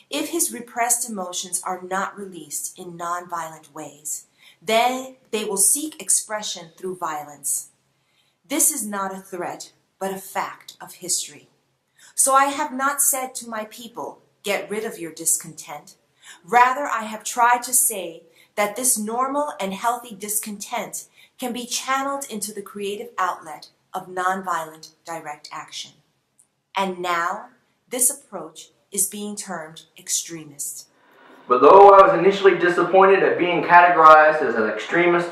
If his repressed emotions are not released in nonviolent ways, then they will seek expression through violence. This is not a threat, but a fact of history. So I have not said to my people, get rid of your discontent. Rather, I have tried to say that this normal and healthy discontent can be channeled into the creative outlet of nonviolent direct action. And now, this approach is being termed extremist. But though I was initially disappointed at being categorized as an extremist,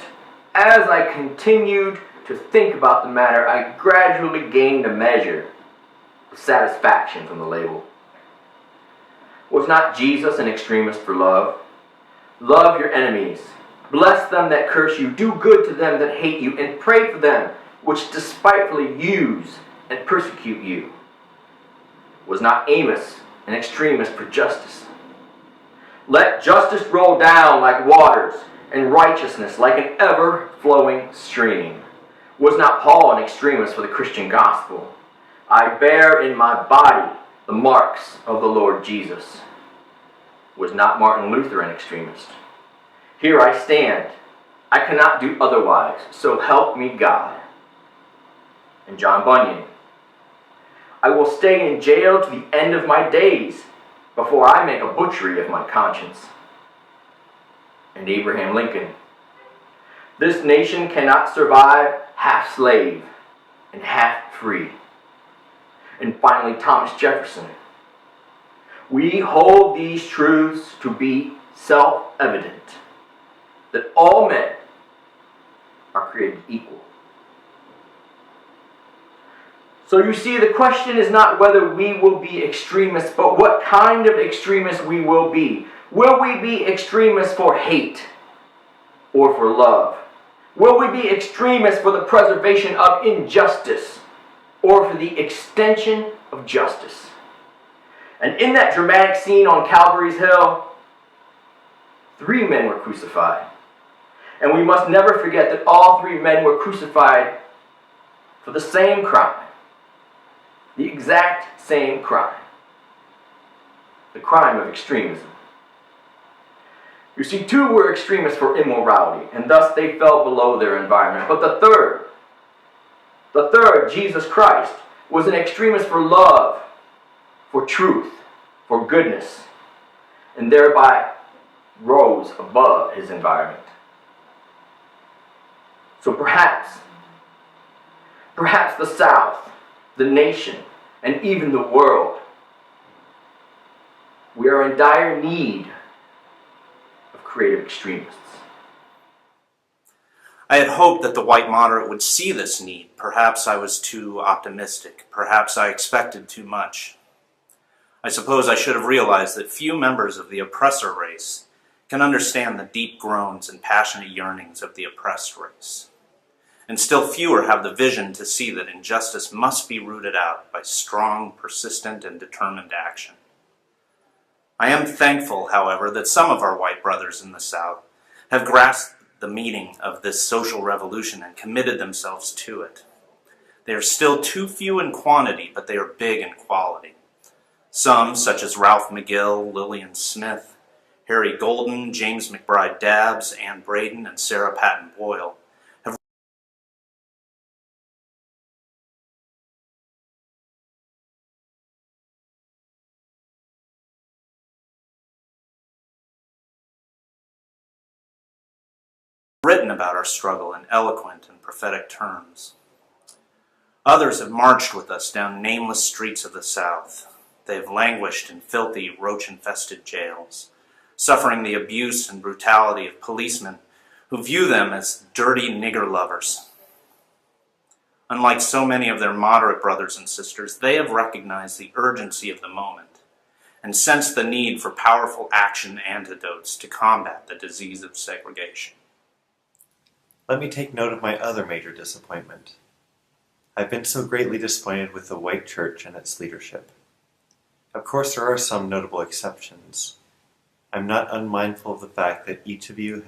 as I continued to think about the matter, I gradually gained a measure of satisfaction from the label. Was not Jesus an extremist for love? Love your enemies. Bless them that curse you. Do good to them that hate you. And pray for them which despitefully use and persecute you. Was not Amos an extremist for justice? Let justice roll down like waters, and righteousness like an ever-flowing stream. Was not Paul an extremist for the Christian gospel? I bear in my body the marks of the Lord Jesus. Was not Martin Luther an extremist? Here I stand. I cannot do otherwise, so help me God. And John Bunyan. I will stay in jail to the end of my days before I make a butchery of my conscience. And Abraham Lincoln. This nation cannot survive half slave and half free. And finally, Thomas Jefferson. We hold these truths to be self-evident, that all men are created equal. So you see, the question is not whether we will be extremists, but what kind of extremists we will be. Will we be extremists for hate or for love? Will we be extremists for the preservation of injustice or for the extension of justice? And in that dramatic scene on Calvary's Hill, 3 men were crucified. And we must never forget that all 3 men were crucified for the same crime. The exact same crime. The crime of extremism. You see, 2 were extremists for immorality, and thus they fell below their environment. But the third, Jesus Christ, was an extremist for love, for truth, for goodness, and thereby rose above his environment. So perhaps the South, the nation, and even the world, we are in dire need of creative extremists. I had hoped that the white moderate would see this need. Perhaps I was too optimistic. Perhaps I expected too much. I suppose I should have realized that few members of the oppressor race can understand the deep groans and passionate yearnings of the oppressed race. And still fewer have the vision to see that injustice must be rooted out by strong, persistent, and determined action. I am thankful, however, that some of our white brothers in the South have grasped the meaning of this social revolution and committed themselves to it. They are still too few in quantity, but they are big in quality. Some, such as Ralph McGill, Lillian Smith, Harry Golden, James McBride Dabbs, Ann Braden, and Sarah Patton Boyle, have written about our struggle in eloquent and prophetic terms. Others have marched with us down nameless streets of the South. They have languished in filthy, roach-infested jails, suffering the abuse and brutality of policemen who view them as dirty nigger lovers. Unlike so many of their moderate brothers and sisters, they have recognized the urgency of the moment and sensed the need for powerful action antidotes to combat the disease of segregation. Let me take note of my other major disappointment. I've been so greatly disappointed with the white church and its leadership. Of course, there are some notable exceptions. I'm not unmindful of the fact that each of you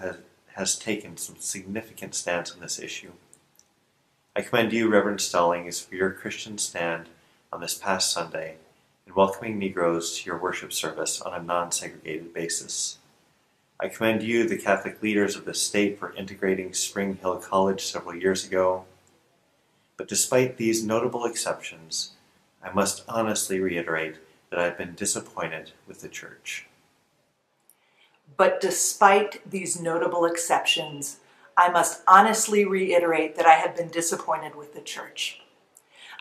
has taken some significant stance on this issue. I commend you, Reverend Stallings, for your Christian stand on this past Sunday in welcoming Negroes to your worship service on a non-segregated basis. I commend you, the Catholic leaders of the state, for integrating Spring Hill College several years ago. But despite these notable exceptions, I must honestly reiterate that I've been disappointed with the church. But despite these notable exceptions, I must honestly reiterate that I have been disappointed with the church.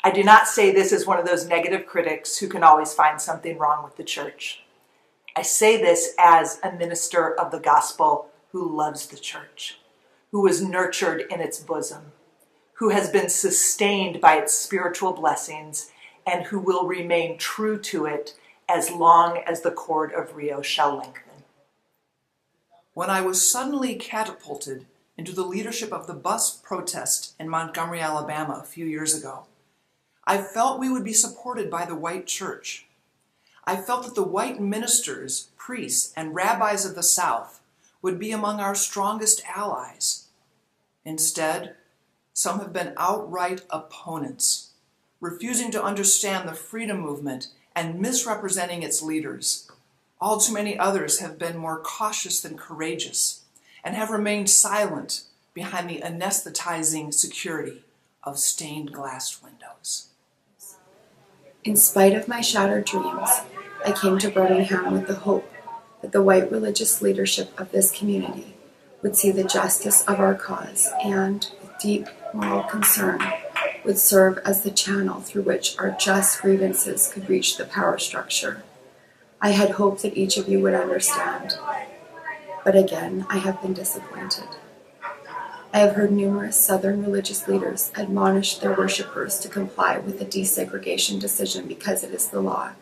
I do not say this as one of those negative critics who can always find something wrong with the church. I say this as a minister of the gospel who loves the church, who was nurtured in its bosom, who has been sustained by its spiritual blessings, and who will remain true to it as long as the cord of Rio shall lengthen. When I was suddenly catapulted into the leadership of the bus protest in Montgomery, Alabama a few years ago, I felt we would be supported by the white church. I felt that the white ministers, priests, and rabbis of the South would be among our strongest allies. Instead, some have been outright opponents, refusing to understand the freedom movement and misrepresenting its leaders. All too many others have been more cautious than courageous and have remained silent behind the anesthetizing security of stained glass windows. In spite of my shattered dreams, I came to Birmingham with the hope that the white religious leadership of this community would see the justice of our cause and, with deep moral concern, would serve as the channel through which our just grievances could reach the power structure. I had hoped that each of you would understand, but again, I have been disappointed. I have heard numerous Southern religious leaders admonish their worshipers to comply with the desegregation decision because it is the law,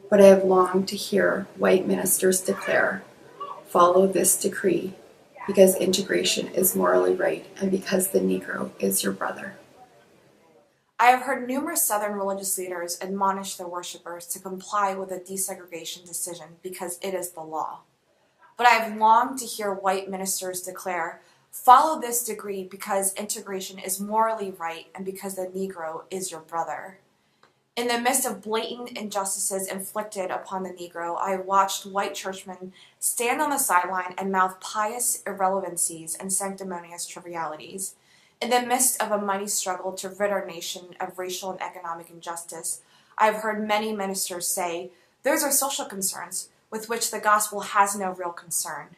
but I have longed to hear white ministers declare, "Follow this decree, because integration is morally right and because the Negro is your brother." I have heard numerous Southern religious leaders admonish their worshipers to comply with a desegregation decision because it is the law. But I have longed to hear white ministers declare, "Follow this decree because integration is morally right and because the Negro is your brother." In the midst of blatant injustices inflicted upon the Negro, I watched white churchmen stand on the sideline and mouth pious irrelevancies and sanctimonious trivialities. In the midst of a mighty struggle to rid our nation of racial and economic injustice, I have heard many ministers say, "Those are social concerns with which the gospel has no real concern."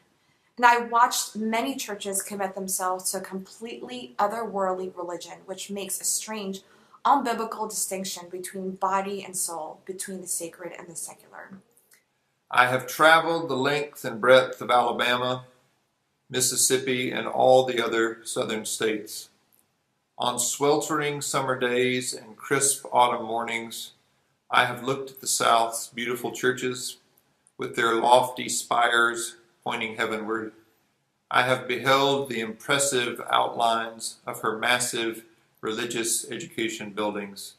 And I watched many churches commit themselves to a completely otherworldly religion, which makes a strange, unbiblical distinction between body and soul, between the sacred and the secular. I have traveled the length and breadth of Alabama, Mississippi, and all the other southern states. On sweltering summer days and crisp autumn mornings, I have looked at the South's beautiful churches with their lofty spires pointing heavenward. I have beheld the impressive outlines of her massive religious education buildings.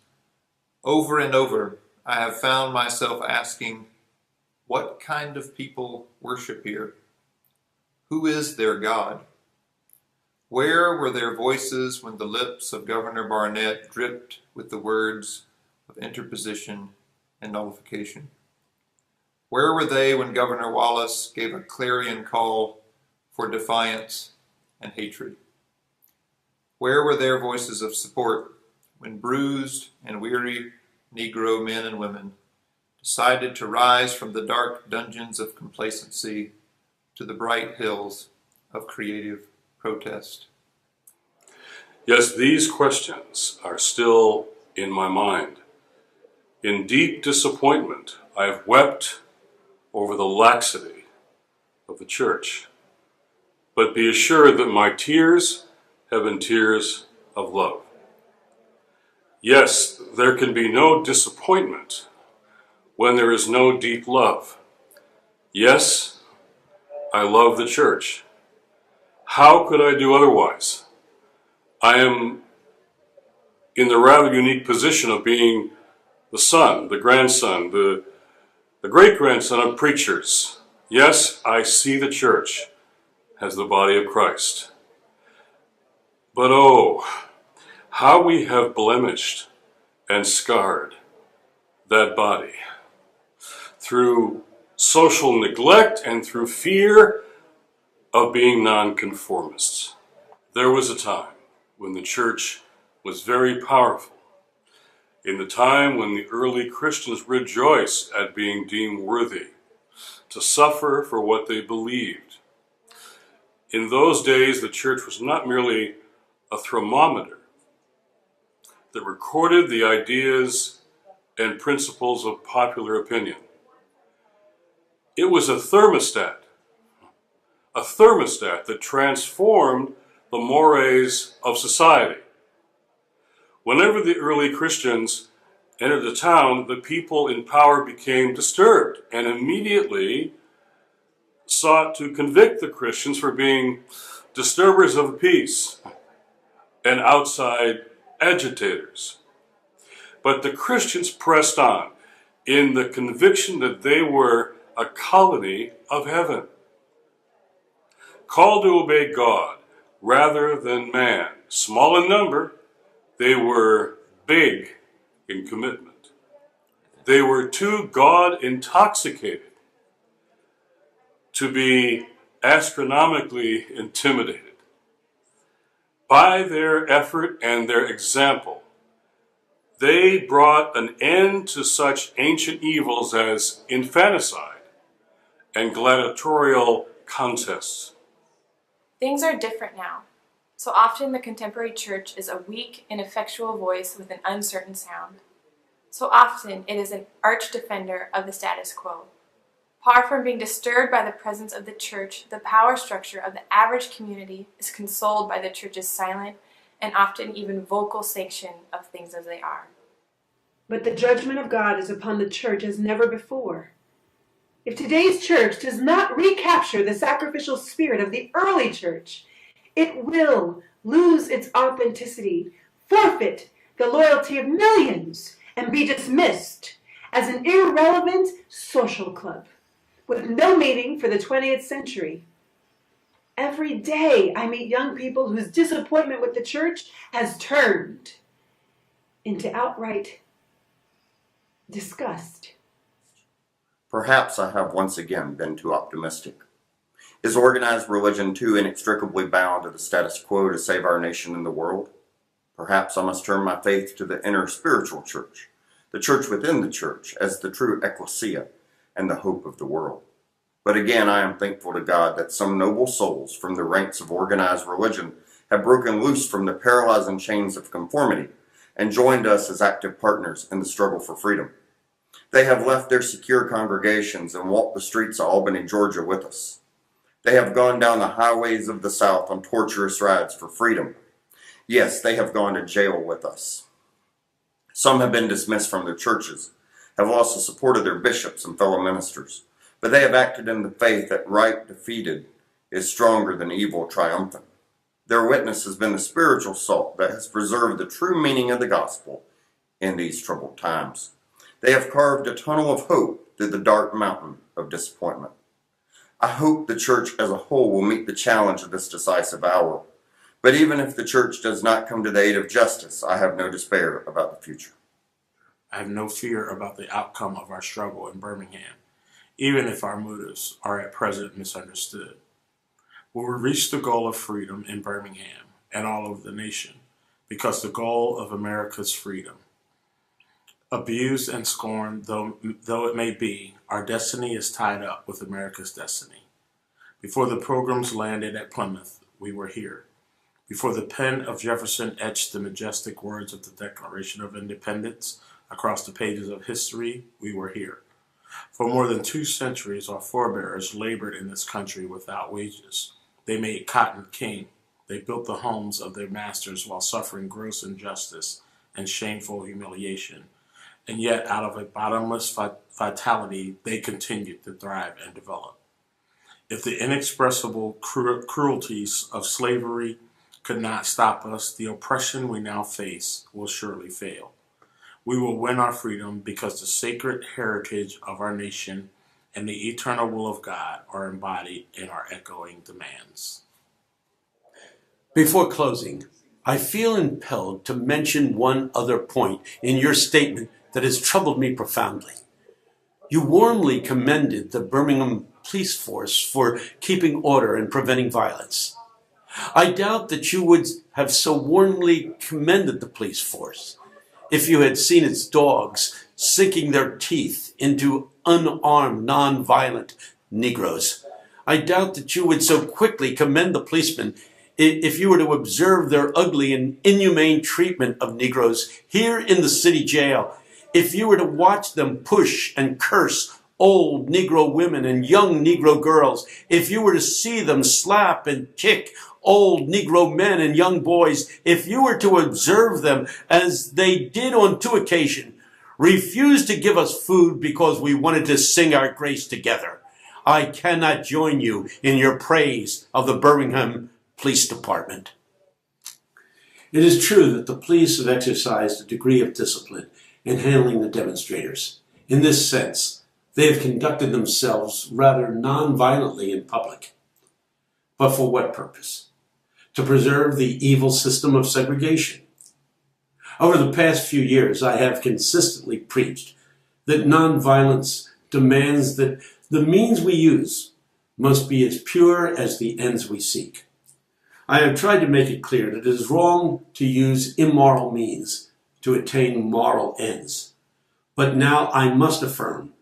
Over and over, I have found myself asking, What kind of people worship here? Who is their God? Where were their voices when the lips of Governor Barnett dripped with the words of interposition and nullification? Where were they when Governor Wallace gave a clarion call for defiance and hatred? Where were their voices of support when bruised and weary Negro men and women decided to rise from the dark dungeons of complacency to the bright hills of creative protest? Yes, these questions are still in my mind. In deep disappointment, I have wept over the laxity of the church. But be assured that my tears have been tears of love. Yes, there can be no disappointment when there is no deep love. Yes, I love the church. How could I do otherwise? I am in the rather unique position of being the son, the grandson, the great-grandson of preachers. Yes, I see the church as the body of Christ. But oh, how we have blemished and scarred that body through social neglect and through fear of being nonconformists. There was a time when the church was very powerful, in the time when the early Christians rejoiced at being deemed worthy to suffer for what they believed. In those days, the church was not merely a thermometer that recorded the ideas and principles of popular opinion. It was a thermostat that transformed the mores of society. Whenever the early Christians entered the town, the people in power became disturbed and immediately sought to convict the Christians for being disturbers of peace and outside agitators. But the Christians pressed on in the conviction that they were a colony of heaven, called to obey God rather than man. Small in number, they were big in commitment. They were too God-intoxicated to be astronomically intimidated. By their effort and their example, they brought an end to such ancient evils as infanticide and gladiatorial contests. Things are different now. So often the contemporary church is a weak, ineffectual voice with an uncertain sound. So often it is an arch defender of the status quo. Far from being disturbed by the presence of the church, the power structure of the average community is consoled by the church's silent and often even vocal sanction of things as they are. But the judgment of God is upon the church as never before. If today's church does not recapture the sacrificial spirit of the early church, it will lose its authenticity, forfeit the loyalty of millions, and be dismissed as an irrelevant social club with no meaning for the 20th century. Every day I meet young people whose disappointment with the church has turned into outright disgust. Perhaps I have once again been too optimistic. Is organized religion too inextricably bound to the status quo to save our nation and the world? Perhaps I must turn my faith to the inner spiritual church, the church within the church, as the true ecclesia and the hope of the world. But again, I am thankful to God that some noble souls from the ranks of organized religion have broken loose from the paralyzing chains of conformity and joined us as active partners in the struggle for freedom. They have left their secure congregations and walked the streets of Albany, Georgia with us. They have gone down the highways of the South on torturous rides for freedom. Yes, they have gone to jail with us. Some have been dismissed from their churches, have also supported their bishops and fellow ministers, but they have acted in the faith that right defeated is stronger than evil triumphant. Their witness has been the spiritual salt that has preserved the true meaning of the gospel in these troubled times. They have carved a tunnel of hope through the dark mountain of disappointment. I hope the church as a whole will meet the challenge of this decisive hour. But even if the church does not come to the aid of justice, I have no despair about the future. I have no fear about the outcome of our struggle in Birmingham, even if our motives are at present misunderstood. We will reach the goal of freedom in Birmingham and all over the nation, because the goal of America's freedom, abused and scorned though it may be, our destiny is tied up with America's destiny. Before the Pilgrims landed at Plymouth, we were here. Before the pen of Jefferson etched the majestic words of the Declaration of Independence across the pages of history, we were here. For more than 2 centuries, our forebears labored in this country without wages. They made cotton king. They built the homes of their masters while suffering gross injustice and shameful humiliation. And yet, out of a bottomless vitality, they continued to thrive and develop. If the inexpressible cruelties of slavery could not stop us, the oppression we now face will surely fail. We will win our freedom because the sacred heritage of our nation and the eternal will of God are embodied in our echoing demands. Before closing, I feel impelled to mention one other point in your statement that has troubled me profoundly. You warmly commended the Birmingham police force for keeping order and preventing violence. I doubt that you would have so warmly commended the police force if you had seen its dogs sinking their teeth into unarmed, non-violent Negroes. I doubt that you would so quickly commend the policemen if you were to observe their ugly and inhumane treatment of Negroes here in the city jail, if you were to watch them push and curse old Negro women and young Negro girls, if you were to see them slap and kick old Negro men and young boys, if you were to observe them as they did on 2 occasions, refuse to give us food because we wanted to sing our grace together, I cannot join you in your praise of the Birmingham Police Department. It is true that the police have exercised a degree of discipline in handling the demonstrators. In this sense, they have conducted themselves rather non-violently in public. But for what purpose? To preserve the evil system of segregation. Over the past few years, I have consistently preached that nonviolence demands that the means we use must be as pure as the ends we seek. I have tried to make it clear that it is wrong to use immoral means to attain moral ends. But now I must affirm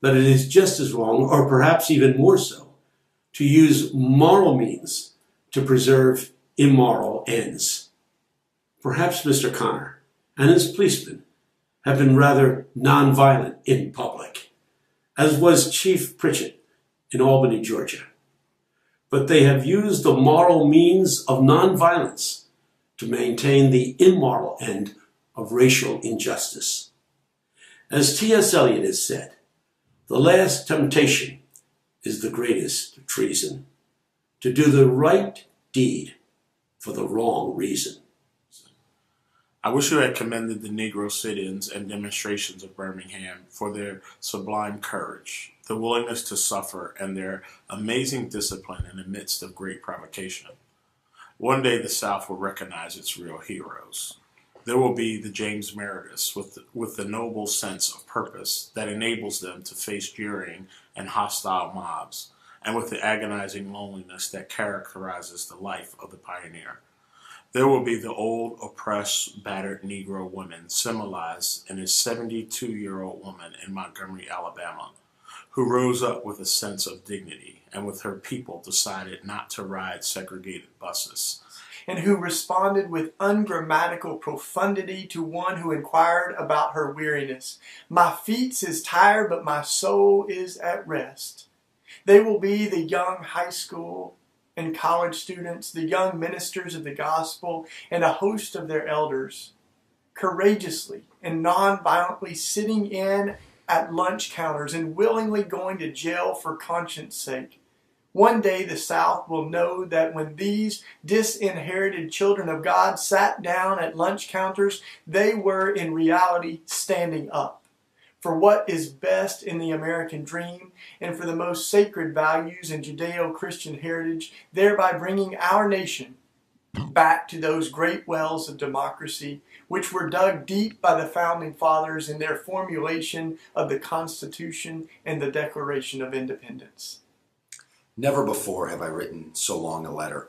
that it is just as wrong, or perhaps even more so, to use moral means to preserve immoral ends. Perhaps Mr. Connor and his policemen have been rather nonviolent in public, as was Chief Pritchett in Albany, Georgia. But they have used the moral means of nonviolence to maintain the immoral end of racial injustice. As T.S. Eliot has said, the last temptation is the greatest treason, to do the right deed for the wrong reason. I wish you had commended the Negro sit-ins and demonstrations of Birmingham for their sublime courage, the willingness to suffer, and their amazing discipline in the midst of great provocation. One day the South will recognize its real heroes. There will be the James Merediths with the noble sense of purpose that enables them to face jeering and hostile mobs, and with the agonizing loneliness that characterizes the life of the pioneer. There will be the old, oppressed, battered Negro woman symbolized in a 72-year-old woman in Montgomery, Alabama, who rose up with a sense of dignity and with her people decided not to ride segregated buses. And who responded with ungrammatical profundity to one who inquired about her weariness. My feet is tired, but my soul is at rest. They will be the young high school and college students, the young ministers of the gospel, and a host of their elders, courageously and non-violently sitting in at lunch counters and willingly going to jail for conscience sake. One day the South will know that when these disinherited children of God sat down at lunch counters, they were in reality standing up. for what is best in the American dream and for the most sacred values in Judeo-Christian heritage, thereby bringing our nation back to those great wells of democracy which were dug deep by the Founding Fathers in their formulation of the Constitution and the Declaration of Independence. Never before have I written so long a letter.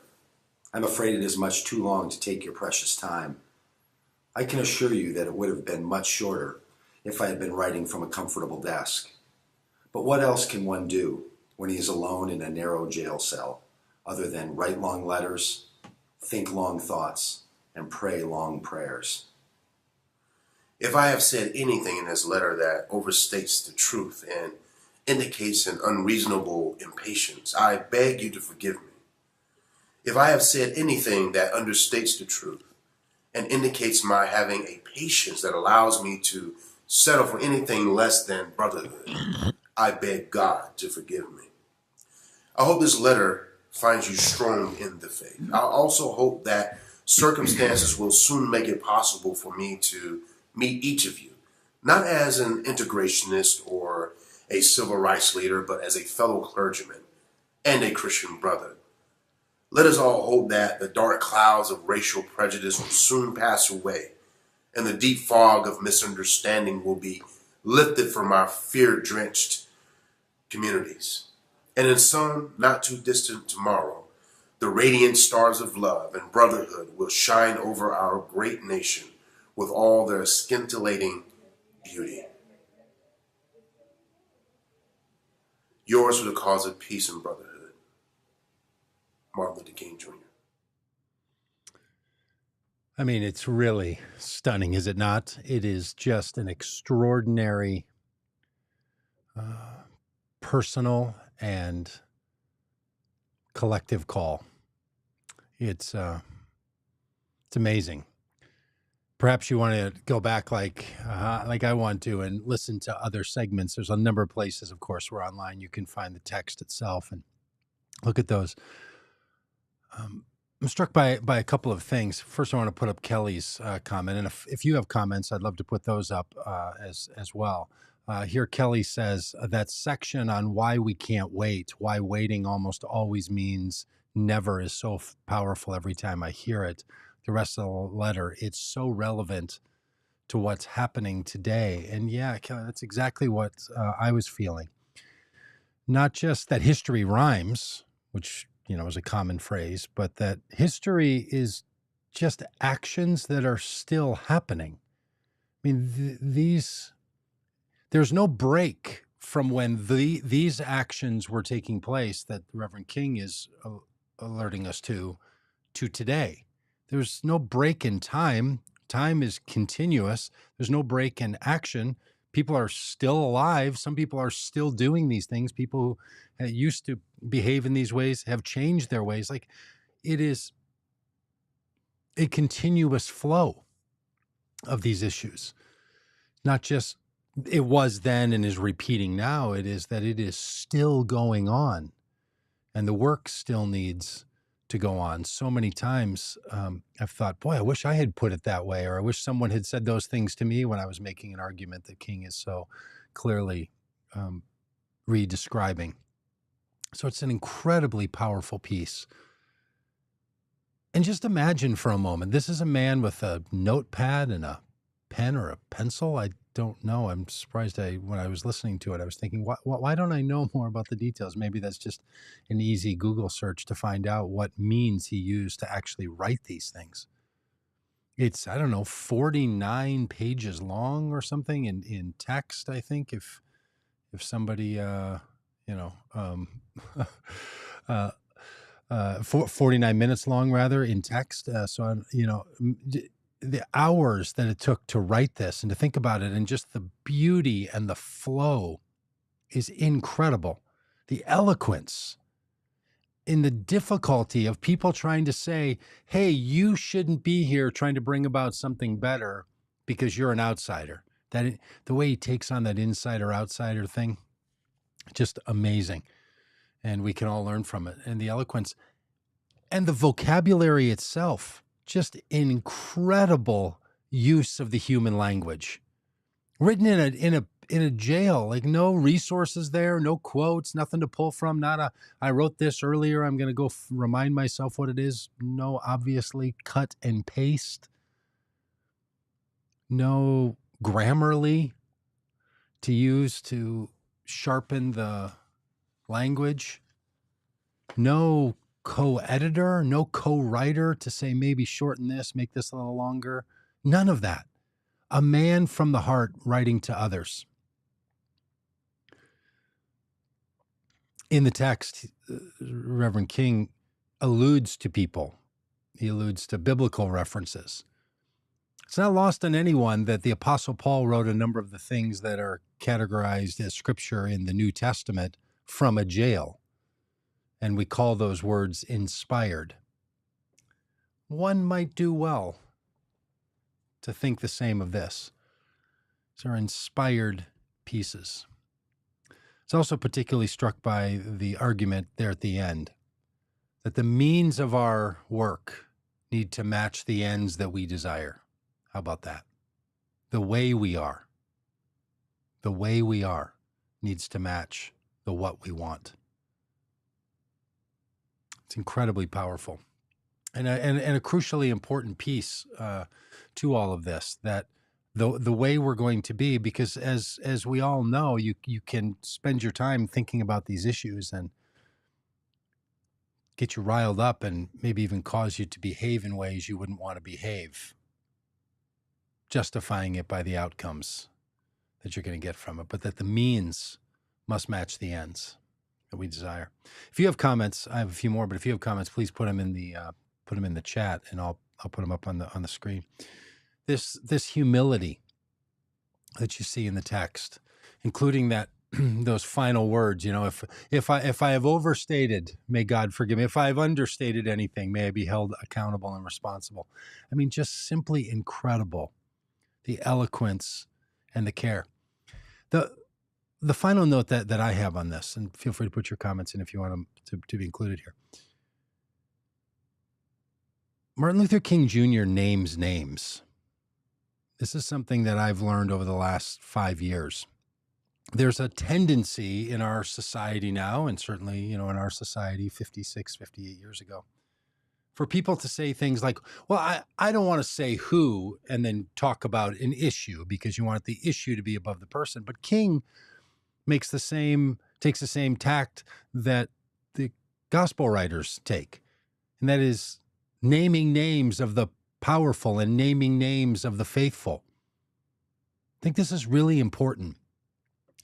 I'm afraid it is much too long to take your precious time. I can assure you that it would have been much shorter if I had been writing from a comfortable desk. But what else can one do when he is alone in a narrow jail cell, other than write long letters, think long thoughts, and pray long prayers? If I have said anything in this letter that overstates the truth and indicates an unreasonable impatience, I beg you to forgive me. If I have said anything that understates the truth and indicates my having a patience that allows me to settle for anything less than brotherhood, I beg God to forgive me. I hope this letter finds you strong in the faith. I also hope that circumstances will soon make it possible for me to meet each of you, not as an integrationist or a civil rights leader, but as a fellow clergyman and a Christian brother. Let us all hope that the dark clouds of racial prejudice will soon pass away and the deep fog of misunderstanding will be lifted from our fear-drenched communities. And in some not too distant tomorrow, the radiant stars of love and brotherhood will shine over our great nation with all their scintillating beauty. Yours for the cause of peace and brotherhood, Martin Luther King Jr. I mean, it's really stunning, is it not? It is just an extraordinary, personal and collective call. It's amazing. Perhaps you want to go back like I want to and listen to other segments. There's a number of places, of course, where online you can find the text itself and look at those. I'm struck by a couple of things. First, I want to put up Kelly's comment, and if you have comments, I'd love to put those up as well. Here, Kelly says that section on why we can't wait, why waiting almost always means never, is so powerful every time I hear it. The rest of the letter, it's so relevant to what's happening today. And yeah, Kelly, that's exactly what I was feeling. Not just that history rhymes, which is a common phrase, but that history is just actions that are still happening. I mean, there's no break from when these actions were taking place that the Reverend King is alerting us to today. There's no break in time. Time is continuous. There's no break in action. People are still alive. Some people are still doing these things. People who used to behave in these ways have changed their ways. Like, it is a continuous flow of these issues. Not just it was then and is repeating now. It is that it is still going on, and the work still needs to go on. So many times I've thought, boy, I wish I had put it that way, or I wish someone had said those things to me when I was making an argument that King is so clearly re-describing. So it's an incredibly powerful piece. And just imagine for a moment, this is a man with a notepad and a pen or a pencil. I don't know. I'm surprised when I was listening to it, I was thinking, why don't I know more about the details? Maybe that's just an easy Google search to find out what means he used to actually write these things. It's, 49 pages long or something in text, I think, if somebody, 49 minutes long, rather, in text. The hours that it took to write this and to think about it, and just the beauty and the flow is incredible. The eloquence in the difficulty of people trying to say, hey, you shouldn't be here trying to bring about something better because you're an outsider. The way he takes on that insider-outsider thing, just amazing. And we can all learn from it. And the eloquence and the vocabulary itself, just incredible use of the human language, written in in a jail, like no resources there, no quotes, nothing to pull from, not a, I wrote this earlier, I'm going to go remind myself what it is. No, obviously, cut and paste. No Grammarly to use to sharpen the language. No co-editor, no co-writer to say maybe shorten this, make this a little longer. None of that. A man from the heart writing to others. In the text, Reverend King alludes to people. He alludes to biblical references. It's not lost on anyone that the Apostle Paul wrote a number of the things that are categorized as scripture in the New Testament from a jail. And we call those words inspired. One might do well to think the same of this. These are inspired pieces. It's also particularly struck by the argument there at the end that the means of our work need to match the ends that we desire. How about that? The way we are needs to match the what we want. It's incredibly powerful. And a crucially important piece to all of this, that the way we're going to be, because as we all know, you can spend your time thinking about these issues and get you riled up and maybe even cause you to behave in ways you wouldn't want to behave, justifying it by the outcomes that you're going to get from it, but that the means must match the ends that we desire. If you have comments, I have a few more, but if you have comments, please put them in the chat, and I'll put them up on the screen. This humility that you see in the text, including that those final words, if I have overstated, may God forgive me. If I have understated anything, may I be held accountable and responsible. I mean, just simply incredible, the eloquence and the care. The final note that I have on this, and feel free to put your comments in if you want them to be included here. Martin Luther King Jr. names names. This is something that I've learned over the last 5 years. There's a tendency in our society now, and certainly, in our society 56, 58 years ago, for people to say things like, well, I don't want to say who, and then talk about an issue because you want the issue to be above the person. But King takes the same tact that the gospel writers take, and that is naming names of the powerful and naming names of the faithful. I think this is really important.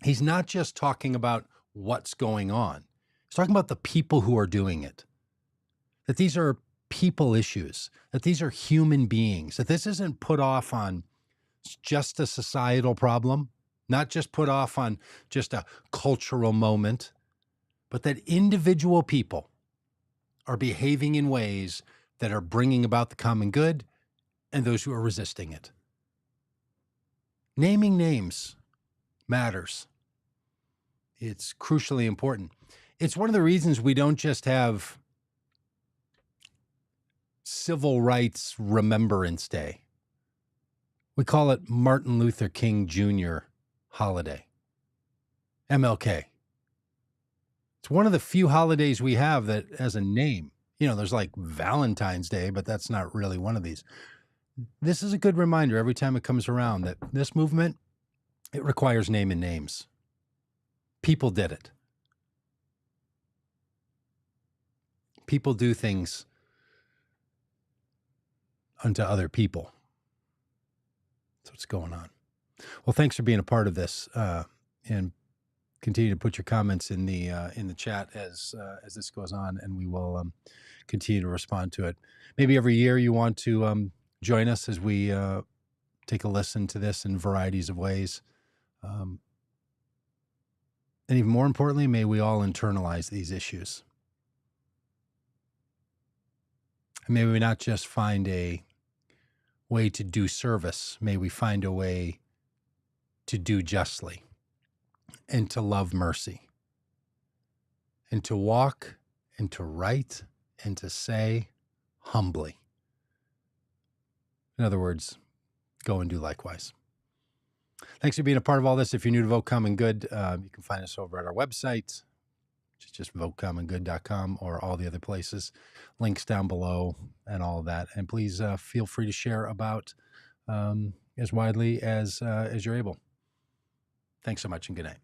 He's not just talking about what's going on. He's talking about the people who are doing it, that these are people issues, that these are human beings, that this isn't put off on just a societal problem, not just put off on just a cultural moment, but that individual people are behaving in ways that are bringing about the common good and those who are resisting it. Naming names matters. It's crucially important. It's one of the reasons we don't just have Civil Rights Remembrance Day. We call it Martin Luther King Jr. holiday, MLK. It's one of the few holidays we have that has a name. There's like Valentine's Day, but that's not really one of these. This is a good reminder every time it comes around that this movement, it requires name and names. People did it. People do things unto other people. That's what's going on. Well, thanks for being a part of this, and continue to put your comments in the chat as this goes on, and we will continue to respond to it. Maybe every year you want to join us as we take a listen to this in varieties of ways. And even more importantly, may we all internalize these issues. And may we not just find a way to do service, may we find a way to do justly and to love mercy and to walk and to write and to say humbly. In other words, go and do likewise. Thanks for being a part of all this. If you're new to Vote Common Good, you can find us over at our website, which is just votecommongood.com, or all the other places. Links down below and all of that. And please feel free to share about as widely as you're able. Thanks so much, and good night.